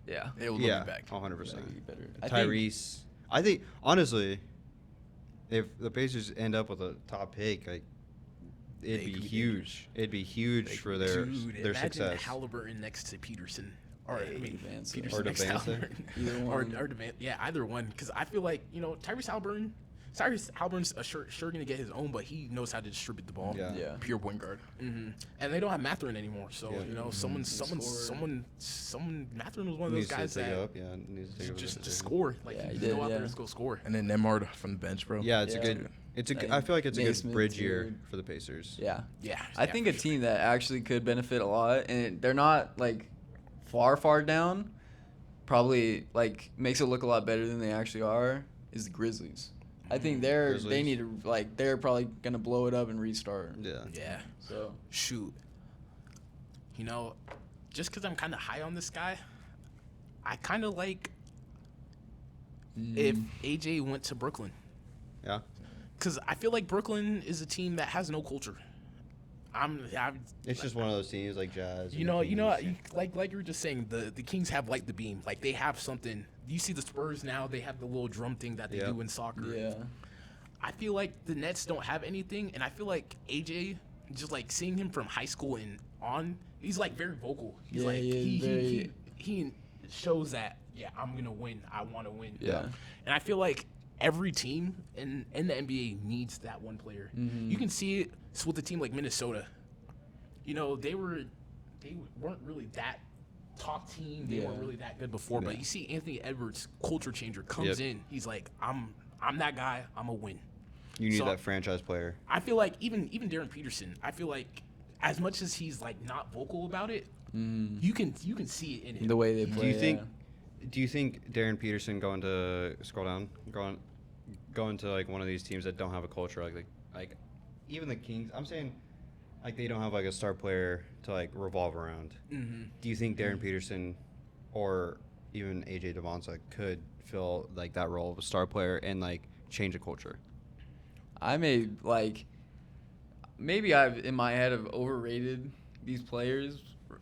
Yeah. They will Yeah, be back. 100%. Be better. I think- Tyrese. I think honestly, if the Pacers end up with a top pick, like it'd They be could be huge. It'd be huge They for could- their Dude, their imagine success. Halliburton next to Peterson. Or, I mean, Vance. Peterson Or next to Devante. Halliburton. Either Or, one. or Devante. Yeah, either one. Because I feel like, Tyrese Halliburton's sure going to get his own, but he knows how to distribute the ball. Yeah. Yeah. Pure point guard. And they don't have Mathurin anymore. So, Yeah. someone, Mathurin was one of those Needs guys to take that it up. Yeah, needs to take up just the to position. score. Like, Yeah, he he can did, go out there yeah. and go score. And then Nemard from the bench, bro. Yeah, it's Yeah. a good. It's a. And I feel like it's a good Naismith, bridge year too. for the Pacers. Yeah. Yeah. I yeah, think for a sure. team that actually could benefit a lot, and they're not like far down, probably like makes it look a lot better than they actually are, is the Grizzlies. I think they Grizzlies. need to they're probably gonna blow it up and restart. Yeah. Yeah. So Shoot. Just because I'm kind of high on this guy, I kind of like if AJ went to Brooklyn. Yeah. Because I feel like Brooklyn is a team that has no culture. It's just one of those teams like Jazz. You and the know, Kings. like you were just saying, the Kings have light the beam. Like they have something. You see the Spurs now; they have the little drum thing that they Yep. do in soccer. yeah, I feel like the Nets don't have anything, and I feel like AJ, just like seeing him from high school and on, he's like very vocal. He's Yeah, like he is very- he shows that I'm gonna win. I want to win. Yeah. And I feel like every team in the NBA needs that one player. Mm-hmm. You can see it with a team like Minnesota. They weren't really that top team. They weren't Yeah. really that good before. But Yeah. you see Anthony Edwards, culture changer, comes Yep. in. He's like, I'm that guy. I'm a win. You need So- that franchise player. I feel like even Darren Peterson. I feel like as much as he's like not vocal about it, you can see it in him. the way they Do play. you think? Do you think Darren Peterson going to like one of these teams that don't have a culture like even the Kings? I'm saying like they don't have like a star player to like revolve around. Mm-hmm. Do you think Darren Peterson or even AJ Devonta could fill like that role of a star player and like change a culture? I may maybe I've in my head have overrated these players,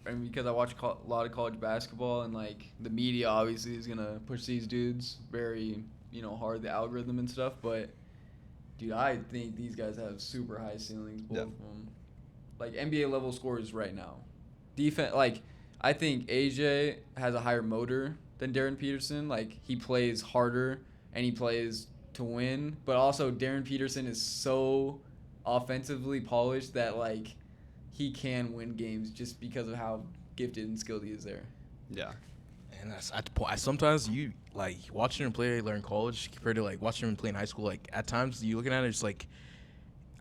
and because I watch a lot of college basketball, and like the media obviously is gonna push these dudes very hard, the algorithm and stuff. But dude, I think these guys have super high ceilings, both Yeah. of them, like NBA level scorers right now. Defense, I think AJ has a higher motor than Darren Peterson. Like he plays harder and he plays to win, but also Darren Peterson is so offensively polished that like he can win games just because of how gifted and skilled he is there. Yeah. And that's at the point. Sometimes you like watching him play in college compared to like watching him play in high school. Like at times you looking at it, it's like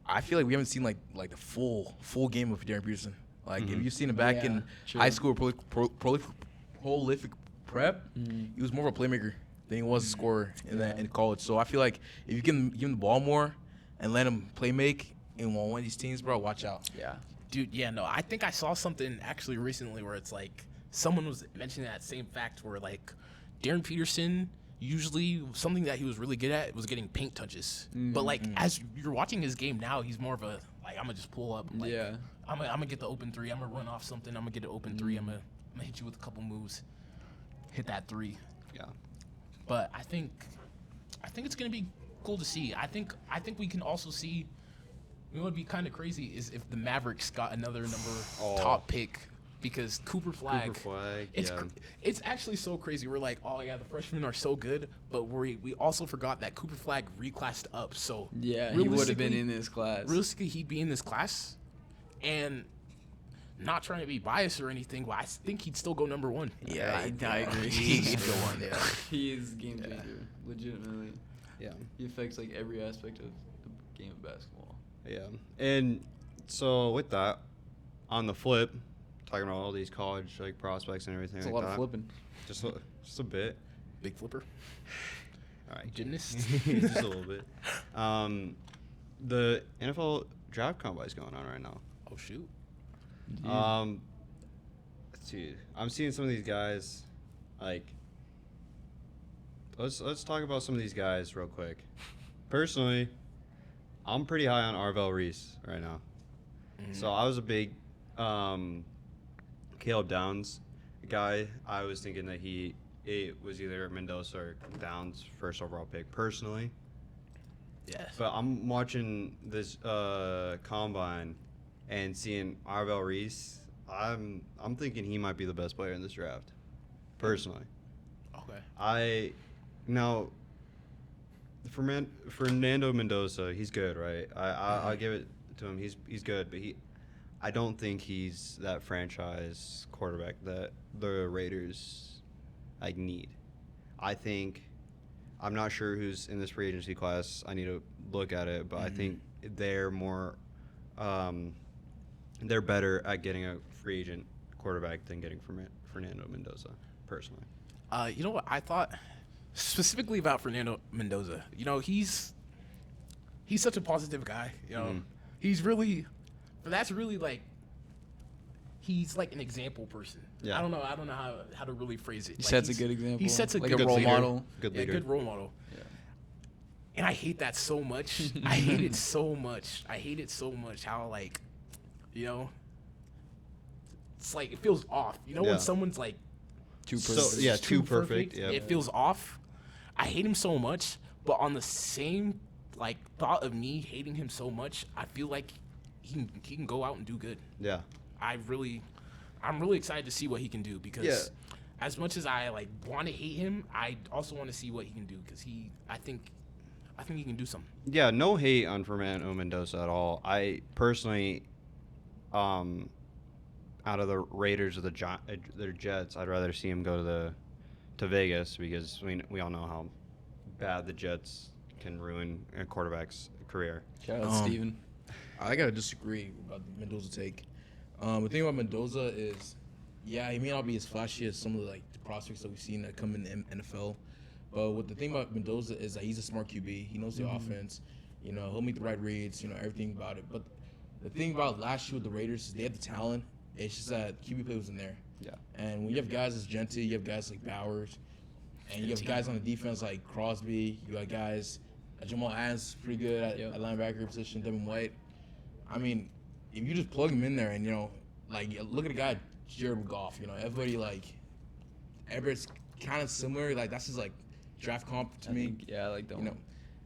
I feel like we haven't seen like the full game of Darren Peterson. Like if you've seen him back Yeah, in true. high school prolific prep, he was more of a playmaker than he was a scorer in college. So I feel like if you can give him the ball more and let him play make in one of these teams, bro, watch out. Yeah. Dude, yeah, no, I think I saw something actually recently where it's like someone was mentioning that same fact where like Darren Peterson usually something that he was really good at was getting paint touches. But like as you're watching his game now, he's more of a like I'm gonna just pull up. Like, Yeah. I'm gonna get the open three. I'm gonna run off something. I'm gonna get an open three. I'm gonna hit you with a couple moves, hit that three. Yeah. But I think it's gonna be cool to see. I think we can also see. What would be kind of crazy is if the Mavericks got another top pick because Cooper Flag. It's yeah. it's actually so crazy. We're like, oh yeah, the freshmen are so good, but we also forgot that Cooper Flag reclassed up. So Yeah, he would have been realistically- in this class. Realistically, he'd be in this class, and not trying to be biased or anything, but I think he'd still go number one. Yeah, I agree. He'd go on, yeah. He is game changer, legitimately. Yeah. He affects like every aspect of the game of basketball. Yeah. And so with that, on the flip, talking about all these college like prospects and everything It's a like lot that. of flipping. Just a bit. Big flipper, All right. gymnast. Just a little bit. The NFL draft combine is going on right now. Oh shoot. Let's see. I'm seeing some of these guys, like. Let's talk about some of these guys real quick. Personally, I'm pretty high on Arvell Reese right now. So I was a big Caleb Downs guy, I was thinking that it was either Mendoza or Downs first overall pick personally. Yes. But I'm watching this combine and seeing Arvel Reese. I'm thinking he might be the best player in this draft, personally. Okay. Fernando Mendoza, he's good, right? I'll give it to him. He's good, but I don't think he's that franchise quarterback that the Raiders need. I'm not sure who's in this free agency class. I need to look at it, but I think they're more they're better at getting a free agent quarterback than getting Fernando Mendoza, personally. You know what I thought specifically about Fernando Mendoza? You know, he's such a positive guy. You know, he's really, that's really like, he's like an example person. Yeah. I don't know how to really phrase it. He Like, sets a good example. He sets a like good a role leader. model. Good Yeah, leader. good role model. Yeah. And I hate that so much. I hate it so much. I hate it so much how, like, you know, it's like it feels off. You know, Yeah. when someone's like Too So- perfect. yeah, too perfect. Yeah. it feels off. I hate him so much, but on the same like thought of me hating him so much, I feel like he can go out and do good. Yeah. I'm really excited to see what he can do because Yeah. as much as I like want to hate him, I also want to see what he can do because I think he can do something. Yeah, no hate on Fernando Mendoza at all. I personally, out of the Raiders or the Jets, I'd rather see him go to Vegas because we all know how bad the Jets can ruin a quarterback's career. Shout out Steven. I gotta disagree about the Mendoza take. The thing about Mendoza is, yeah, he may not be as flashy as some of the prospects that we've seen that come in the NFL. But what the thing about Mendoza is that he's a smart QB. He knows the offense. You know, he'll make the right reads. You know, everything about it. But the thing about last year with the Raiders is they had the talent. It's just that QB play wasn't there. Yeah. And when you have guys as Genty, you have guys like Bowers, and you have guys on the defense like Crosby. You got guys, Jamal Adams, pretty good at linebacker position. Devin White. I mean, if you just plug him in there and, you know, like, look at a guy, Jared Goff, you know, everybody's kind of similar. Like, that's his, like, draft comp to me. I like that You know, one.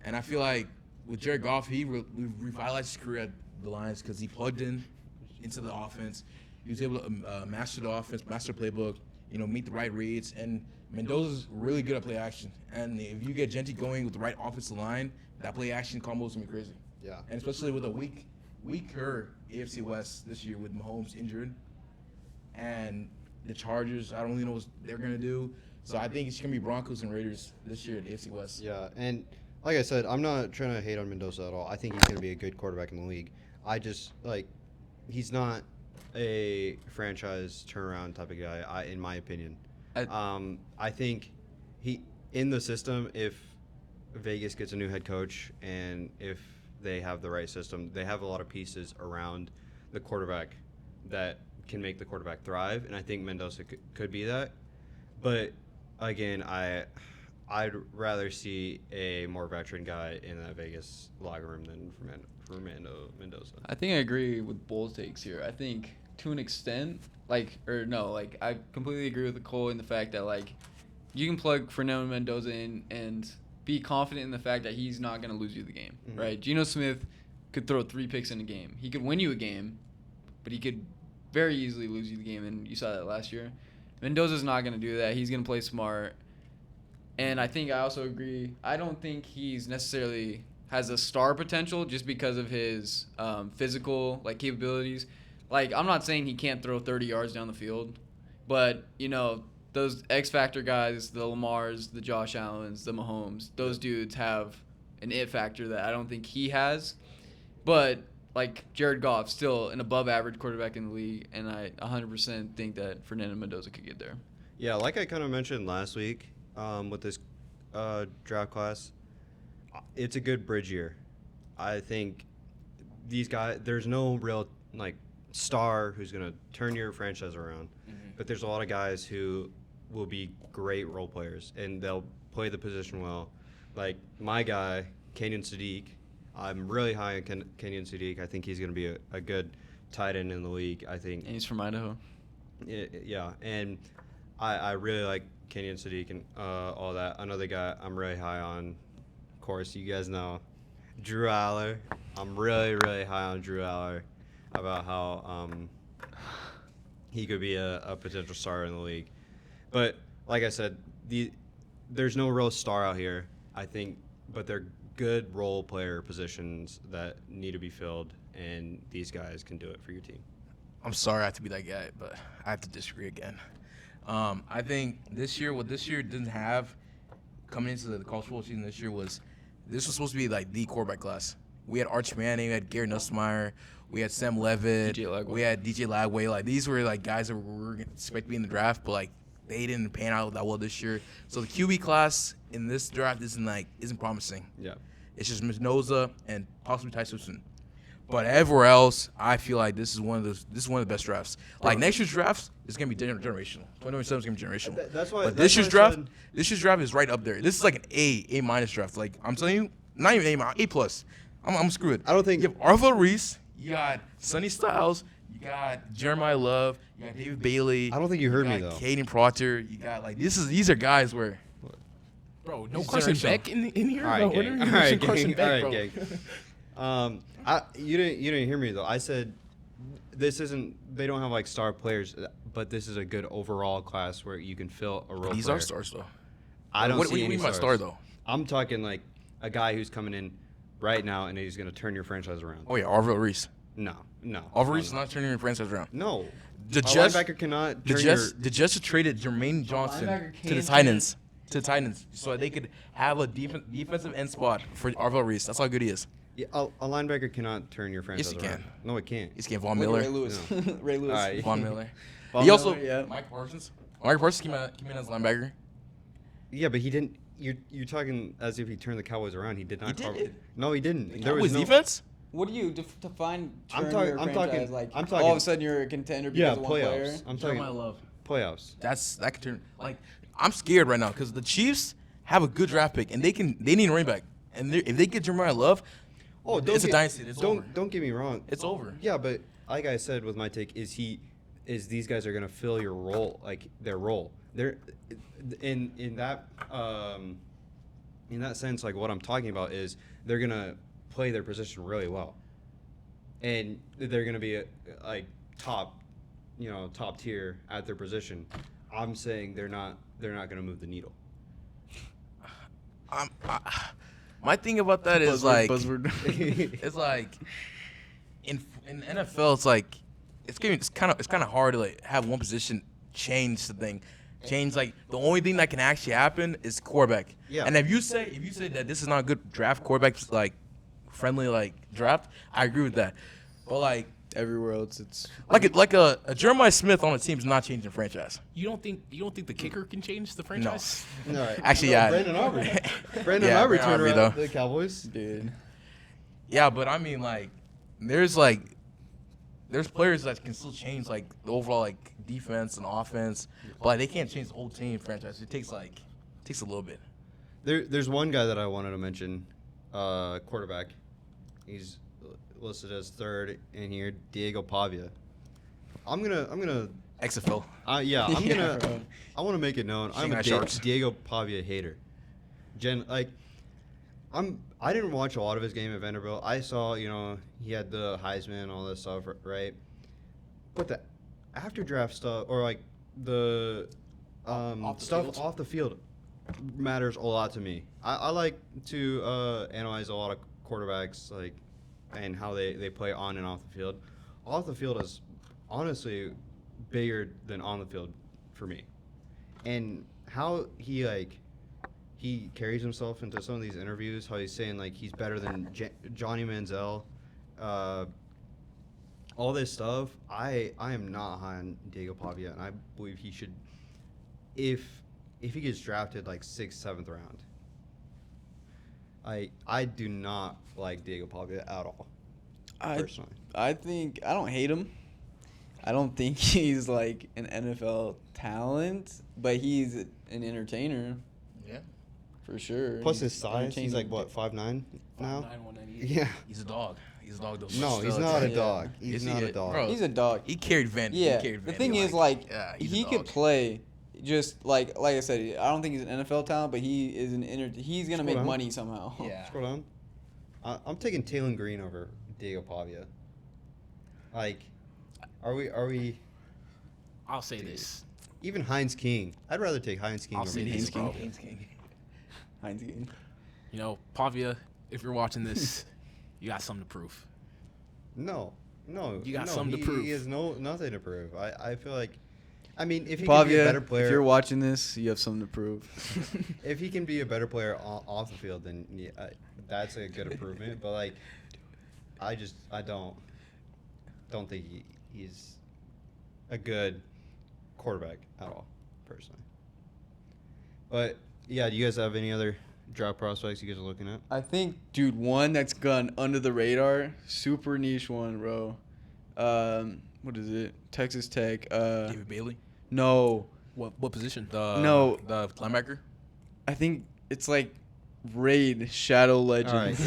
and I feel like with Jared Goff, he revitalized his career at the Lions because he plugged into the offense. He was able to master the offense, master playbook, you know, meet the right reads. And Mendoza's really good at play action. And if you get Genty going with the right offensive line, that play action combo is going to be crazy. Yeah. And especially with a weaker AFC West this year with Mahomes injured. And the Chargers, I don't really know what they're going to do. So I think it's going to be Broncos and Raiders this year in the AFC West. Yeah, and like I said, I'm not trying to hate on Mendoza at all. I think he's going to be a good quarterback in the league. I just, he's not a franchise turnaround type of guy, in my opinion. I think in the system, if Vegas gets a new head coach and if they have the right system, they have a lot of pieces around the quarterback that can make the quarterback thrive, and I think Mendoza could be that. But again, I'd rather see a more veteran guy in that Vegas locker room than Fernando Mendoza. I think I agree with Bull's takes here. I think to an extent, I completely agree with Cole in the fact that, you can plug Fernando Mendoza in and be confident in the fact that he's not going to lose you the game, right? Geno Smith could throw 3 picks in a game. He could win you a game, but he could very easily lose you the game, and you saw that last year. Mendoza's not going to do that. He's going to play smart. And I think I also agree. I don't think he's necessarily has a star potential just because of his physical capabilities. I'm not saying he can't throw 30 yards down the field, but, those X Factor guys, the Lamars, the Josh Allens, the Mahomes, those dudes have an it factor that I don't think he has. But, Jared Goff, still an above-average quarterback in the league, and I 100% think that Fernando Mendoza could get there. Yeah, like I kind of mentioned last week with this draft class, it's a good bridge year. I think these guys, there's no real, star who's going to turn your franchise around. But there's a lot of guys who will be great role players, and they'll play the position well. Like my guy, Kenyon Sadiq, I'm really high on Kenyon Sadiq. I think he's going to be a good tight end in the league. I think. And he's from Idaho. Yeah, and I really like Kenyon Sadiq and all that. Another guy I'm really high on, of course, you guys know, Drew Aller. I'm really, really high on Drew Aller about how he could be a potential star in the league. But like I said, there's no real star out here, I think, but they're good role player positions that need to be filled, and these guys can do it for your team. I'm sorry I have to be that guy, but I have to disagree again. I think what this year didn't have coming into the college football season this year was supposed to be like the quarterback class. We had Arch Manning, we had Gary Nussmeier, we had Sam Levitt, we had DJ Lagway. Like these were like guys that were expected to be in the draft, but like they didn't pan out that well this year. So the QB class in this draft isn't promising. Yeah. It's just Minoza and possibly Ty Simpson. But everywhere else, I feel like this is one of the best drafts. Like next year's drafts is gonna be generational. 2027 is gonna be generational. That's why. But this year's draft is right up there. This is like an A minus draft. Like I'm telling you, not even A plus. I'm screwed. I don't think you have Arvell Reese, you got Sonny Styles, you got Jeremiah Love, you got David Bailey. I don't think you heard me though. Caden Proctor, you got like these are guys where. Bro, no Carson Beck in here. All right, bro. gang. When All are you right, Carson gang. Beck, All bro? right, gang. You didn't hear me though. I said this isn't. They don't have like star players, but this is a good overall class where you can fill a role. These player. are stars though. I don't What see do you any mean by stars. star though? I'm talking like a guy who's coming in right now and he's gonna turn your franchise around. Oh yeah, Arvell Reese. No. Arvell Reese is not turning your franchise around. No. The A Jets linebacker cannot The turn Jets traded Jermaine Johnson linebacker to the can't Titans. So they could have a defensive end spot for Arvell Reese. That's how good he is. a linebacker cannot turn your franchise Yes, he around. can. No, it can't. He's getting Von Look at Miller. Ray Lewis. No. Ray Lewis. All right. Von Miller. Von He also Miller, yeah. Mike Parsons. Mike Parsons came in as linebacker. Yeah, but he didn't. You're talking as if he turned the Cowboys around. He did not. He did. No, he didn't. There Cowboys was no defense. What do you define I'm turn talk- your I'm franchise? talking- Like I'm all talking- of a sudden you're a contender because Yeah, of one player. playoffs. I'm talking Love. playoffs. That could turn. Like I'm scared right now because the Chiefs have a good draft pick and they need a running back. And if they get Jeremiah Love, Oh, it's a dynasty. It's over. Don't get me wrong. It's over. Yeah, but like I said with my take, is these guys are gonna fill your role, like their role. They're in that sense, like what I'm talking about is they're gonna play their position really well, and they're gonna be like top tier at their position. I'm saying they're not gonna move the needle. My thing about that is like it's like in NFL it's like it's kind of hard to like have one position change the thing. Change like the only thing that can actually happen is quarterback. Yeah. And if you say that this is not a good draft, quarterback like friendly like draft, I agree with that. But like Everywhere else, it's like a Jeremiah Smith on a team is not changing the franchise. You don't think the kicker can change the franchise? All right. Actually, yeah. Brandon Aubrey. Brandon Yeah, Aubrey Brandon turned Aubrey, around though. the Cowboys. dude. Yeah, but I mean like there's players that can still change like the overall like defense and offense, but like, they can't change the whole team franchise. It takes a little bit. There's one guy that I wanted to mention, quarterback. He's listed as third in here, Deigo Pavia. I'm gonna XFL. I'm Yeah, gonna bro. I want to make it known. I'm Shanghai a Sharks. Deigo Pavia hater. I didn't watch a lot of his game at Vanderbilt. I saw, he had the Heisman and all this stuff, right? But the after draft stuff or like the Off the stuff field? off the field matters a lot to me. I like to analyze a lot of quarterbacks like and how they play on and off the field. Off the field is honestly bigger than on the field for me. And how he carries himself into some of these interviews, how he's saying like he's better than Johnny Manziel, all this stuff. I am not high on Deigo Pavia, and I believe he should, if he gets drafted like 6th, 7th round. I do not like Deigo Pavia at all. Personally, I think I don't hate him. I don't think he's like an NFL talent, but he's an entertainer Yeah. for sure. plus his size, he's like entertaining. what 5'9" now. 5'9", 198. Yeah. He's a dog. He's a dog though. No, he's Stud. not a Yeah. dog. Is He's he not a- a dog. bro? He's a dog. He carried Vandy. Yeah. He carried The Vandy, thing is, like, yeah, he's a he could dog. play just like I said, I don't think he's an NFL talent, but he is he's gonna make Scroll down. money somehow. Yeah. Scroll down. I'm taking Taylor Green over Deigo Pavia. Like, are we I'll say this. even Heinz King? I'd rather take Heinz King I'll over say Deigo this, bro. Pavia. Heinz King. You know, Pavia, if you're watching this, you got something to prove. No. You got no, something to prove. He has nothing to prove. I feel like, I mean, if he can be a Pavia, better player, if you're watching this, you have something to prove. if he can be a better player off the field, then yeah, that's a good improvement. But like, I don't think he's a good quarterback at all, personally. But yeah, do you guys have any other draft prospects you guys are looking at? I think, dude, one that's gone under the radar, super niche one, bro. What is it? Texas Tech. David Bailey. No, What position? The linebacker. I think it's like Raid Shadow Legend.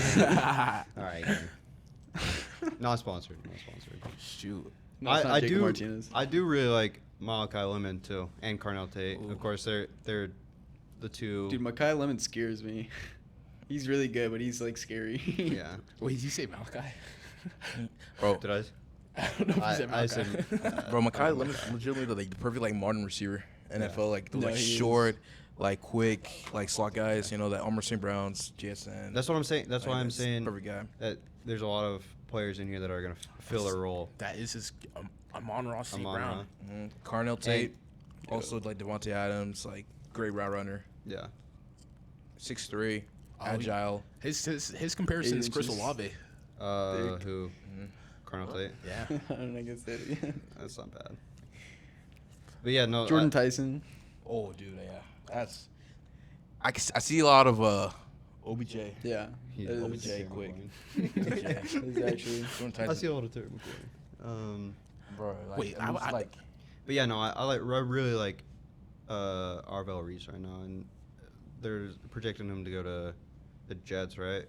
All right. Not sponsored. Shoot. No, it's not I Jacob do. Martinez. I do really like Malachi Lemon too, and Carnell Tate. Ooh. Of course, they're the two. Dude, Makai Lemon scares me. He's really good, but he's like scary. Yeah. Wait, did you say Malachi? Bro, Did I? I don't know if you said I Malachi. said. bro, Makai Leonard's legitimately like the perfect like modern receiver. NFL like those No, like he is. short, like quick, like slot guys. You know that Armor St. Browns, GSN. That's what I'm saying. That's why I'm that's saying perfect guy. that there's a lot of players in here that are gonna fill a role. That is his Amon-Ra St. Amon-Ra. Brown. Carnell Tate, also like Devontae Adams, like great route runner, Yeah. 6'3", Oh, agile. His comparison is 8 Chris inches. Olave. Who? Carnell Tate. Yeah. I don't know, I guess that. That's not bad. But yeah, no. Jordan Tyson. Oh, dude, yeah, that's. I see a lot of OBJ. Yeah. He's That is- OBJ OBJ quick. that is actually. Jordan I Tyson. see a lot of Terry McLaurin. Bro, like, Wait, I mean, I- like But yeah, no, I really like Arvell Reese right now, and they're projecting him to go to the Jets, right?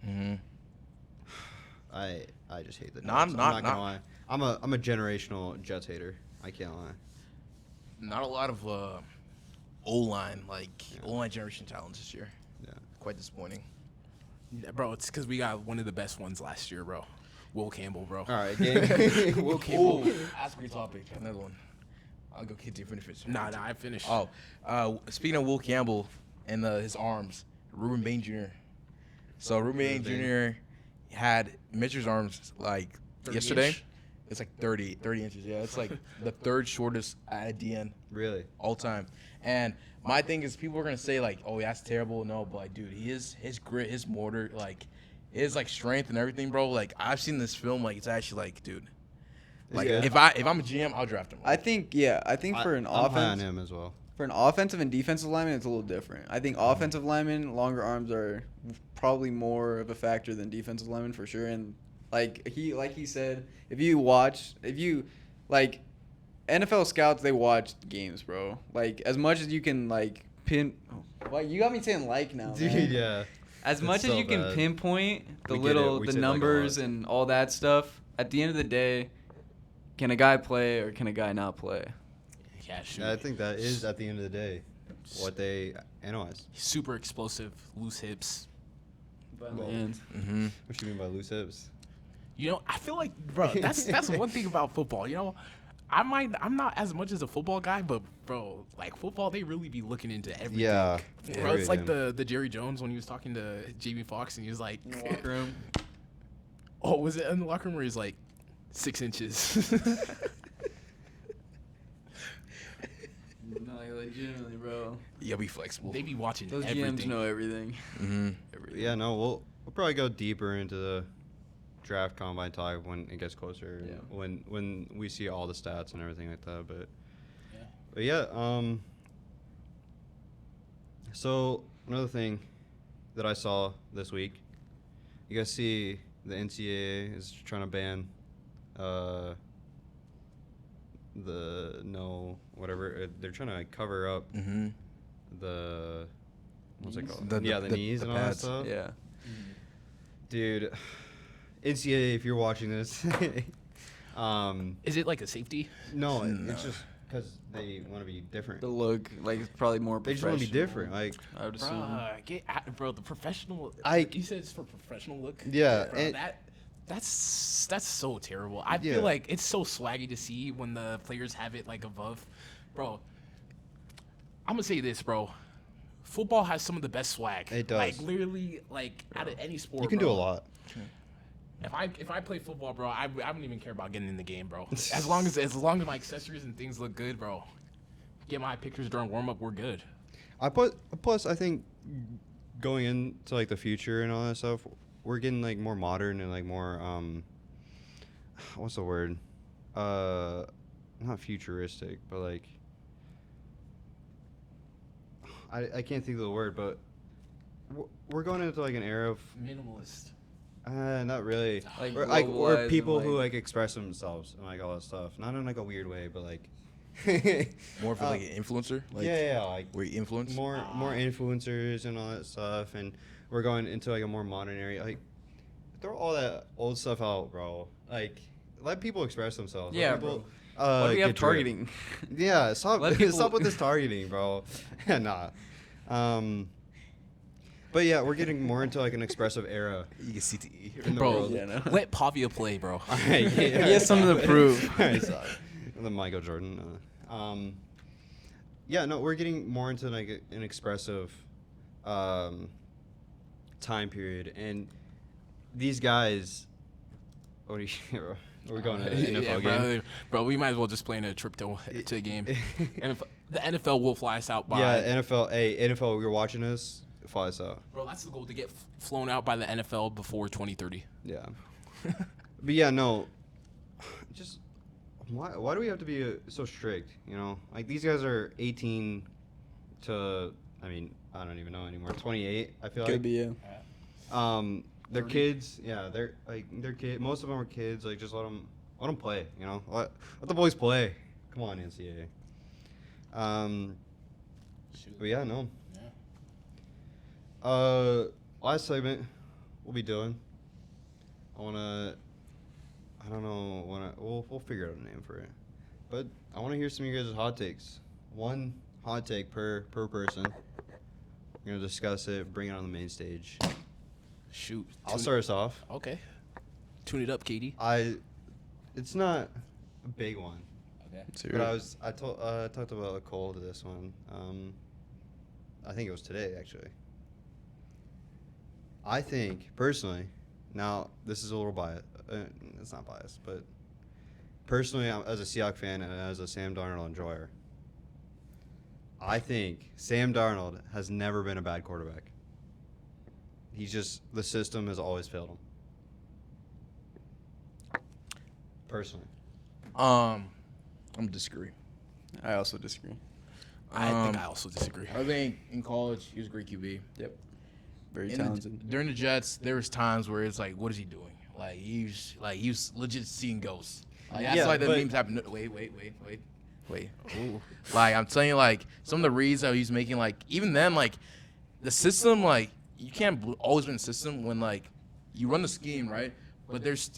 mhm. I just hate the Jets. Nah, I'm not gonna not- lie. I'm a generational Jets hater. I can't lie. Not a lot of O-line, like Yeah. O-line generation talents this year. Yeah. Quite disappointing. Yeah, bro, it's because we got one of the best ones last year, bro. Will Campbell, bro. All right, game. Will Campbell. That's a great topic. Another one. I'll go Kid to finish it. Nah, I finished. Oh, speaking of Will Campbell and his arms, Ruben Bain Jr. So Ruben Bain Jr. had Mitchell's arms like 30 yesterday. inch? It's like 30 inches. Yeah, it's like the third shortest at DN Really? all time. And my thing is, people are gonna say like, "Oh, that's terrible." No, but like, dude, his grit, his mortar, like his like strength and everything, bro. Like I've seen this film. Like it's actually like, dude. Like Yeah. if I'm a GM, I'll draft him. I think for an I'm high on offense, him as well. for an offensive and defensive lineman, it's a little different. I think offensive linemen, longer arms are probably more of a factor than defensive linemen for sure. And like he said, if you like NFL scouts, they watch games, bro. Like as much as you can like pin. Why you got me saying like now, Dude, man. yeah. As It's much as so you can bad. pinpoint the We get it. We the say, like, a numbers lot. and all that stuff, at the end of the day, can a guy play or can a guy not play? Yeah, shoot. I think that is at the end of the day what they analyze. He's super explosive, loose hips. And Mm-hmm. What you mean by loose hips? You know, I feel like, bro, that's one thing about football. You know, I'm not as much as a football guy, but bro, like football, they really be looking into everything. Yeah. Bro, it's like the Jerry Jones when he was talking to Jamie Foxx and he was like, in the locker room. oh, was it in the locker room where he's like 6 inches? No, legitimately, bro. You gotta be flexible. They be watching Those everything. GMs know everything. Mm-hmm. Everything. Yeah, no, we'll probably go deeper into the draft combine talk when it gets closer. Yeah. When we see all the stats and everything like that. But Yeah. but yeah, so another thing that I saw this week, you guys see the NCAA is trying to ban the whatever they're trying to cover up Mm-hmm. the what's it Knees? called? The knees the and all that pads. stuff. Yeah. Dude, NCAA, if you're watching this, Is it like a safety? no, No. it's just because they want to be different. The look, like, it's probably more They just professional. want to be different. Like, I would assume. Bro, the professional. I- You said it's for professional look. Yeah, Bro, and- that's so terrible. I Yeah. feel like it's so swaggy to see when the players have it like above. Bro, I'm gonna say this, bro. Football has some of the best swag. It does. Like literally, like out of any sport. you can bro. do a lot. If I play football, bro, I don't even care about getting in the game, bro. As long as my accessories and things look good, bro. Get my pictures during warm up, we're good. Plus, I think going into like the future and all that stuff, we're getting like more modern and like more what's the word? Not futuristic, but like I can't think of the word, but we're going into like an era of Minimalist. not really. Like We're globalized and, people who like- like express themselves and like all that stuff, not in like a weird way, but like More of like an influencer. Like, yeah, like where you influence. more influencers and all that stuff, and we're going into like a more modern area. Like, throw all that old stuff out, bro. Like, let people express themselves. Let Yeah, people, Why do we have get to it. targeting? Yeah, stop. Let people- Stop with this targeting, bro. Nah. But yeah, we're getting more into like an expressive era You get CTE. in the Bro, world. Yeah, no. let Pavia play, bro. He He has something to prove. The Michael Jordan. Yeah, no, we're getting more into like an expressive time period, and these guys. What are you? Are we going to an NFL Yeah, game? bro, we might as well just plan a trip to the game. And the NFL will fly us out by. Yeah, NFL. Hey, NFL, you're watching this. Fly us out. Bro, that's the goal, to get flown out by the NFL before 2030. Yeah. But yeah, no. Just why do we have to be so strict? You know, like these guys are 18 to. I mean, I don't even know anymore. 28. I feel Could like. be, yeah. They're 30. kids. Yeah, they're kids. Most of them are kids. Like, just let them play. You know, let the boys play. Come on, NCAA. But yeah, no. Yeah. Last segment we'll be doing. I don't know. We'll figure out a name for it. But I want to hear some of you guys' hot takes. One hot take per person. We're gonna discuss it. Bring it on the main stage. Shoot. I'll start us off. Okay. Tune it up, Katie. It's not a big one, Okay. but I talked about Cole to this one. I think it was today actually. I think personally, now this is a little biased. It's not biased, but personally, as a Seahawks fan and as a Sam Darnold enjoyer, I think Sam Darnold has never been a bad quarterback. The system has always failed him. Personally. I'm disagree. I also disagree. I think I also disagree. I think in college he was a great QB. Yep. Very In talented. during the Jets, there was times where it's like, what is he doing? Like he was legit seeing ghosts. Like that's Yeah, why the but- memes happen. Wait. Ooh. Like I'm telling you, like some of the reads that he's making, like even then, like the system, like you can't always win the system when like you run the scheme, right? But there's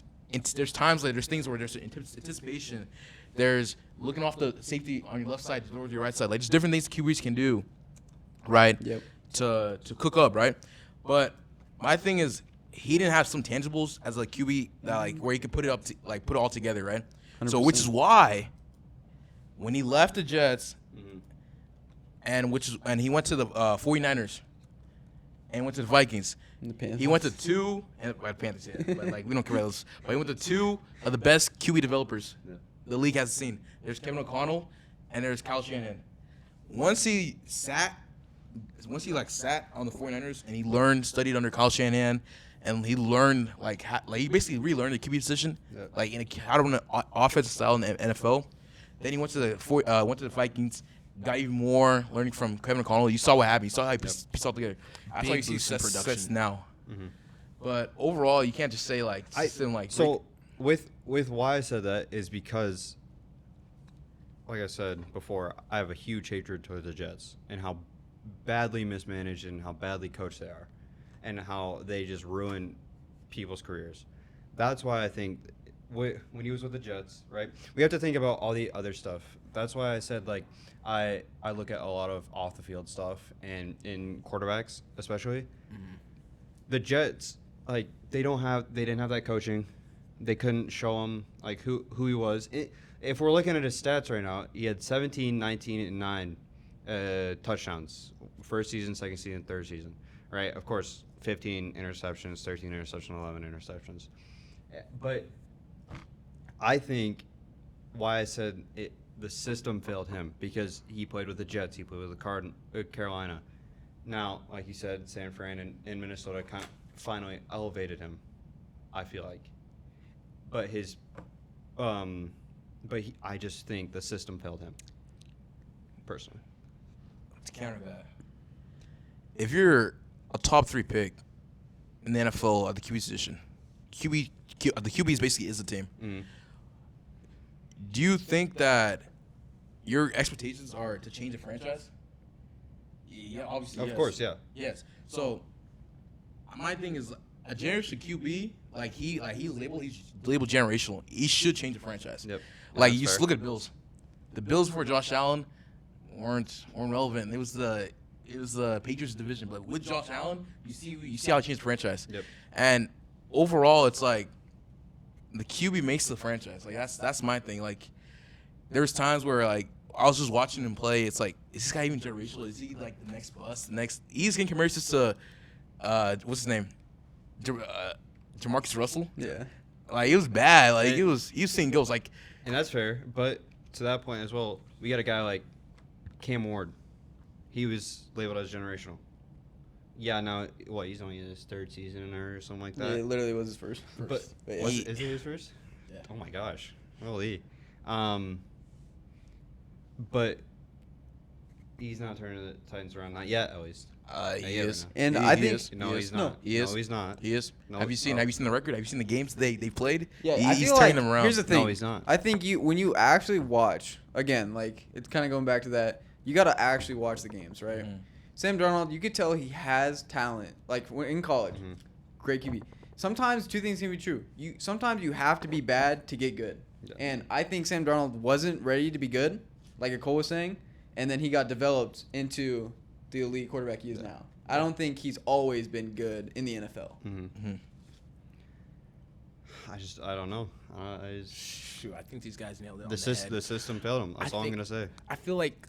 times like there's things where there's anticipation. There's looking off the safety on your left side towards your right side. Like there's different things QBs can do, right? Yep. To cook up, right? But my thing is he didn't have some tangibles as a QB that like where he could put it up to, like put it all together, right? So which is why when he left the Jets and he went to the 49ers and went to the Vikings. And the Panthers. He went to two and Panthers, yeah, but like we don't care about those. But he went to two of the best QB developers the league has seen. There's Kevin O'Connell and there's Kyle Shanahan. Once he sat on the 49ers and he studied under Kyle Shanahan, and he learned he basically relearned the QB position, like in how to run an offensive style in the NFL. Then he went to the Vikings, got even more learning from Kevin O'Connell. You saw what happened. You saw how he pieced all together. That's Big why you see boost in success production. now. But overall, you can't just say With why I said that is because, like I said before, I have a huge hatred towards the Jets and how badly mismanaged and how badly coached they are, and how they just ruin people's careers. That's why I think when he was with the Jets, right? We have to think about all the other stuff. That's why I said like I look at a lot of off the field stuff and in quarterbacks especially. The Jets, like they didn't have that coaching. They couldn't show him like who he was. If we're looking at his stats right now, he had 17, 19, and 9 touchdowns. First season, second season, third season. Right? Of course, 15 interceptions, 13 interceptions, 11 interceptions. But I think why I said the system failed him because he played with the Jets, he played with the Carolina. Now, like you said, San Fran and Minnesota kind of finally elevated him, I feel like. But I just think the system failed him, personally. To counter that, if you're a top 3 pick in the NFL at the QB position, the QB basically is the team. Mm. Do you think that your expectations are to change the franchise? Yeah, obviously. Of yes. course, yeah. Yes. So my thing is a generational QB, he's labeled generational. He should change the franchise. Yep. Like That's you just fair. look at Bills. The Bills before Josh Allen weren't relevant. It was the Patriots division, but with Josh Allen, you see how it changed the franchise. Yep. And overall, it's like the QB makes the franchise. Like that's my thing. Like there's times where like I was just watching him play. It's like, is this guy even generational? Is he like the next bust? He's getting compared to what's his name? Jamarcus Russell. Yeah. Like it was bad. Like he was seeing goals. Like And that's fair. But to that point as well, we got a guy like Cam Ward. He was labeled as generational. Yeah, now, he's only in his 3rd season or something like that. Yeah, it literally was his first. But yeah. is it his first? Yeah. Oh my gosh. Holy. But he's not turning the Titans around. Not yet, at least. he is. And He- I he think is. No, He he's is. not. He is. No, he's not. He is. No, Have you seen no. the record? Have you seen the games they've played? Yeah, I he's feel turning like, them around. Here's the thing. No, he's not. I think when you actually watch, again, like it's kind of going back to that. You got to actually watch the games, right? Mhm. Sam Darnold, you could tell he has talent. Like in college, Mhm. great QB. Sometimes 2 things can be true. Sometimes you have to be bad to get good. Yeah. And I think Sam Darnold wasn't ready to be good, like Cole was saying, and then he got developed into the elite quarterback he is now. I don't think he's always been good in the NFL. Mm-hmm. I don't know. Shoot, I think these guys nailed it on The the head. system failed him. That's all I'm think- gonna say. I feel like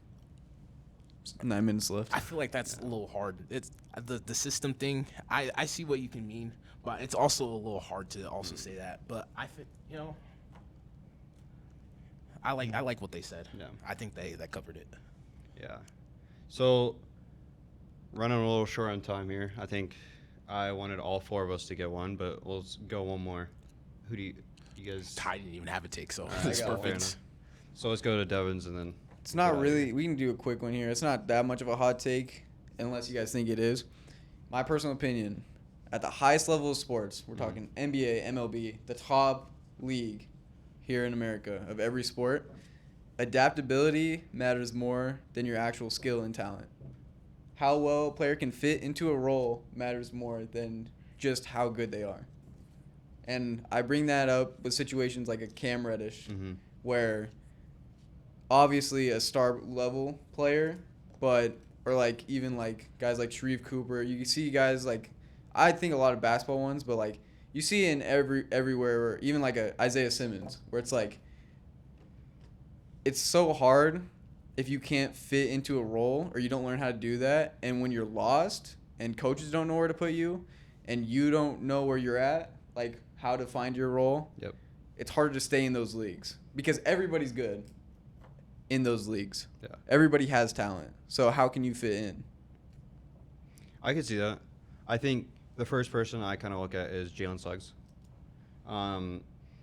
9 minutes left. that's a little hard. It's the system thing. I see what you can mean, but it's also a little hard to also say that. But I think I like what they said. Yeah. I think that covered it. Yeah. So, running a little short on time here. I think I wanted all 4 of us to get one, but we'll go one more. Who do you guys? Ty didn't even have a take, so I it's got one. perfect. So let's go to Devon's and then. It's not Yeah. really. We can do a quick one here. It's not that much of a hot take, unless you guys think it is. My personal opinion, at the highest level of sports, we're talking NBA, MLB, the top league here in America of every sport. Adaptability matters more than your actual skill and talent. How well a player can fit into a role matters more than just how good they are. And I bring that up with situations like a Cam Reddish, Mm-hmm. where obviously a star level player, or like even like guys like Sharif Cooper, you see guys like, I think a lot of basketball ones, but like you see in everywhere, or even like a Isaiah Simmons, where it's like, it's so hard if you can't fit into a role or you don't learn how to do that, and when you're lost and coaches don't know where to put you and you don't know where you're at, like how to find your role. Yep. It's harder to stay in those leagues because everybody's good in those leagues. Yeah. Everybody has talent. So how can you fit in? I could see that. I think the first person I kind of look at is Jalen Suggs.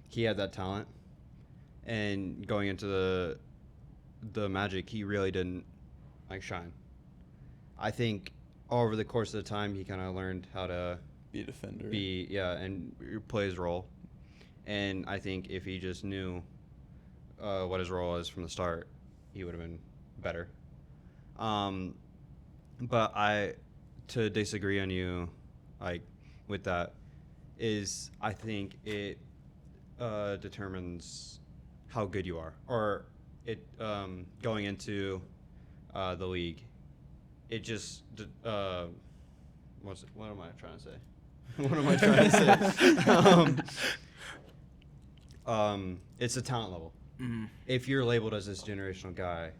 He had that talent, and going into the Magic, he really didn't shine. I think over the course of the time, he kind of learned how to Be a defender. and play his role. And I think if he just knew what his role was from the start, he would have been better. But to disagree on you, with that, is I think determines how good you are, or it going into the league. It just what am I trying to say? What am I trying to say? It's a talent level. Mm-hmm. If you're labeled as this generational guy,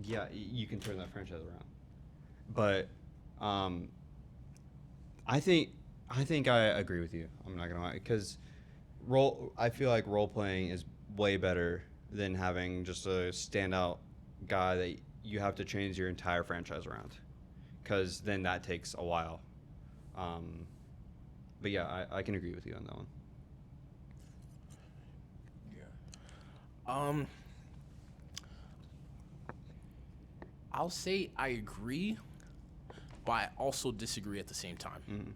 yeah, you can turn that franchise around. But I think I agree with you. I'm not gonna lie, because I feel like role playing is way better than having just a standout guy that you have to change your entire franchise around, because then that takes a while. But yeah, I can agree with you on that one. I'll say I agree, but I also disagree at the same time. Mm-hmm.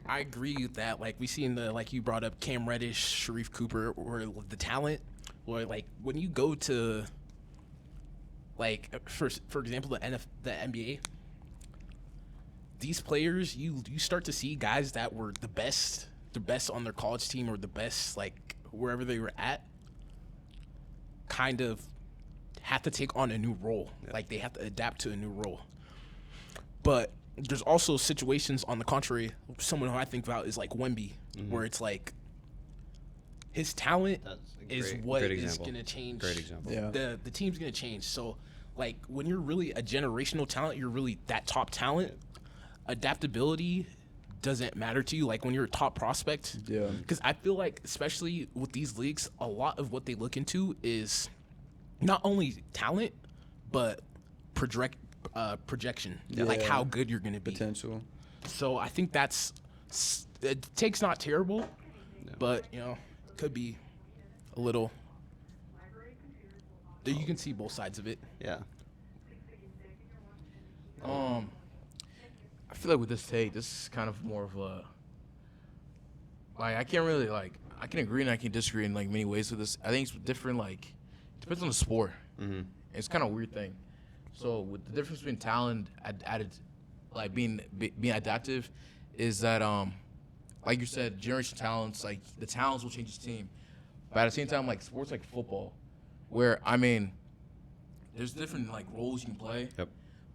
I agree that, like, we see in the, like, you brought up Cam Reddish, Sharif Cooper, or the talent, or, like, when you go to, like, for example, the NBA, these players, you start to see guys that were the best on their college team, or the best, like, wherever they were at, kind of have to take on a new role. Yeah. Like, they have to adapt to a new role. But there's also situations on the contrary. Someone who I think about is like Wemby, where it's like his talent is what is going to change. Great example. Yeah. The team's going to change. So, like, when you're really a generational talent, you're really that top talent, adaptability doesn't matter to you. Like, when you're a top prospect. Yeah. Because I feel like, especially with these leagues, a lot of what they look into is not only talent, but projection, like how good you're going to be. Potential. So I think it takes not terrible, but, you know, could be a little. You can see both sides of it. Yeah. I feel like with this take, this is kind of more of a, like, I can't really, like, I can agree and I can disagree in, like, many ways with this. I think it's different, like, it depends on the sport. Mm-hmm. It's kind of a weird thing. So with the difference between talent added, like, being adaptive, is that like you said, generation talents, like, the talents will change the team. But at the same time, like, sports like football, where, I mean, there's different, like, roles you can play. Yep.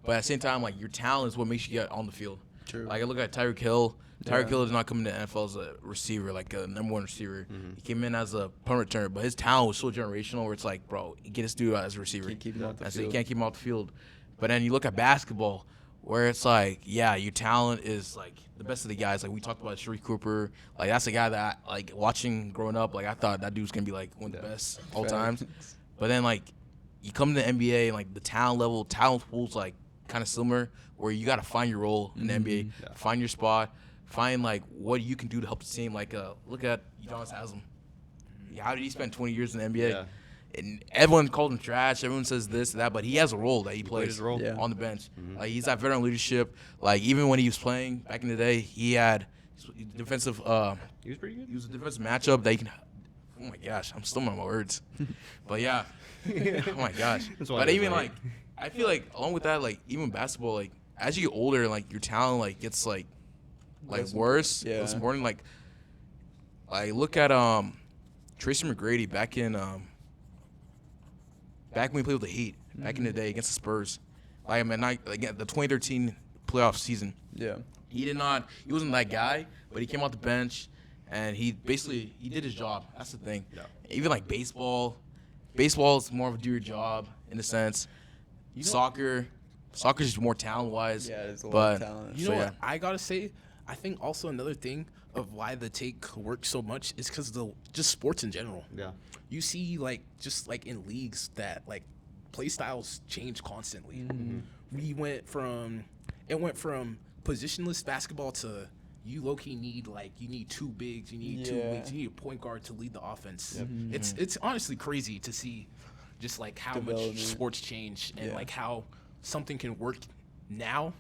But at the same time, like, your talent is what makes you get on the field. True. Like, I look at Tyreek Hill. Tyreek Hill did not come into the NFL as a receiver, like a number one receiver. Mm-hmm. He came in as a punt returner, but his talent was so generational where it's like, bro, get this dude out as a receiver. Can't keep him off the You field. can't keep him off the field. But then you look at basketball, where it's like, yeah, your talent is like the best of the guys. Like, we talked about Sharif Cooper. Like, that's a guy that, like, watching growing up, like, I thought that dude's gonna be like one of the best all times. But then, like, you come to the NBA and, like, the talent pool's like kind of similar, where you got to find your role in the NBA, find your spot, find, like, what you can do to help the team. Like, look at Udonis Haslem. How did he spend 20 years in the NBA? Yeah. And everyone called him trash. Everyone says this, that, but he has a role that he plays his role. Yeah. on the bench. Mm-hmm. Like, he's that veteran leadership. Like, even when he was playing back in the day, he had defensive. He was pretty good. He was a defensive matchup that you can. Oh my gosh, I'm stumbling on my words. But yeah, oh my gosh. But even, like, I feel like along with that, like, even basketball, like, as you get older, like, your talent, like, gets like worse. Yeah. Less important. Like, look at Tracy McGrady back when he played with the Heat back in the day against the Spurs. Like, I mean, again, the 2013 playoff season. Yeah. He wasn't that guy, but he came off the bench and he did his job. That's the thing. Yeah. Even like baseball is more of a do your job in a sense. Soccer's just more talent wise. Yeah, it's a lot but of talent. You know what I gotta say? I think also another thing of why the take works so much is because of just sports in general. Yeah. You see, like, just like in leagues that, like, play styles change constantly. Mm-hmm. It went from positionless basketball to you low-key need, like, you need two bigs, you need two wings, you need a point guard to lead the offense. Yep. It's honestly crazy to see just, like, how Development. much sports change and like how something can work now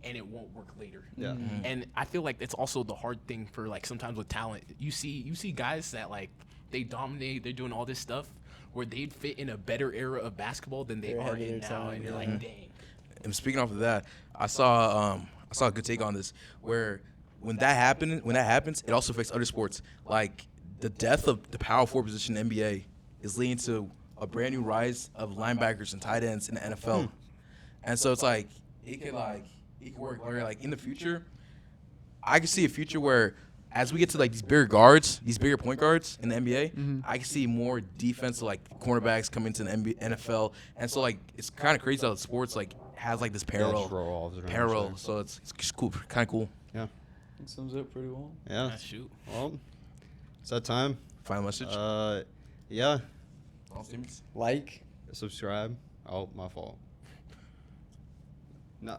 and it won't work later. Yeah. And I feel like it's also the hard thing for, like, sometimes with talent. You see guys that, like, they dominate, they're doing all this stuff where they'd fit in a better era of basketball than they are in now, and you're like, dang. And speaking off of that, I saw a good take on this where when that happens, it also affects other sports. Like the death of the power forward position in the NBA is leading to a brand new rise of linebackers and tight ends in the NFL. And so it's like it can work where like in the future, I can see a future where as we get to like these bigger guards, these bigger point guards in the NBA, I can see more defensive like cornerbacks coming to the NFL. And so like it's kind of crazy how the sports like has like this parallel. So it's cool, kind of cool. Yeah. That sums up pretty well. Yeah. Shoot. Well, it's that time. Final message. Yeah. Like. Subscribe. Oh, my fault. No,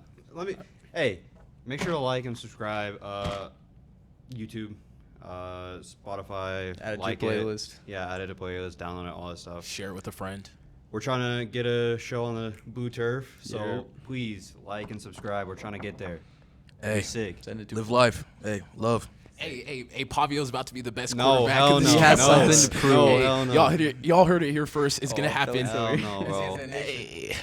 Hey, make sure to like and subscribe. YouTube, Spotify. Add it like to your playlist. Yeah, add it to playlist, download it, all that stuff. Share it with a friend. We're trying to get a show on the Blue Turf, so Yep. please like and subscribe. We're trying to get there. Hey, Sick. Send it to live life. Hey, love. Hey, Pavio's about to be the best No, quarterback hell in no. the He has no, something to prove. No, Hey, hell no. y'all heard it here first. It's gonna Oh, happen. don't Hell no, bro. Hey,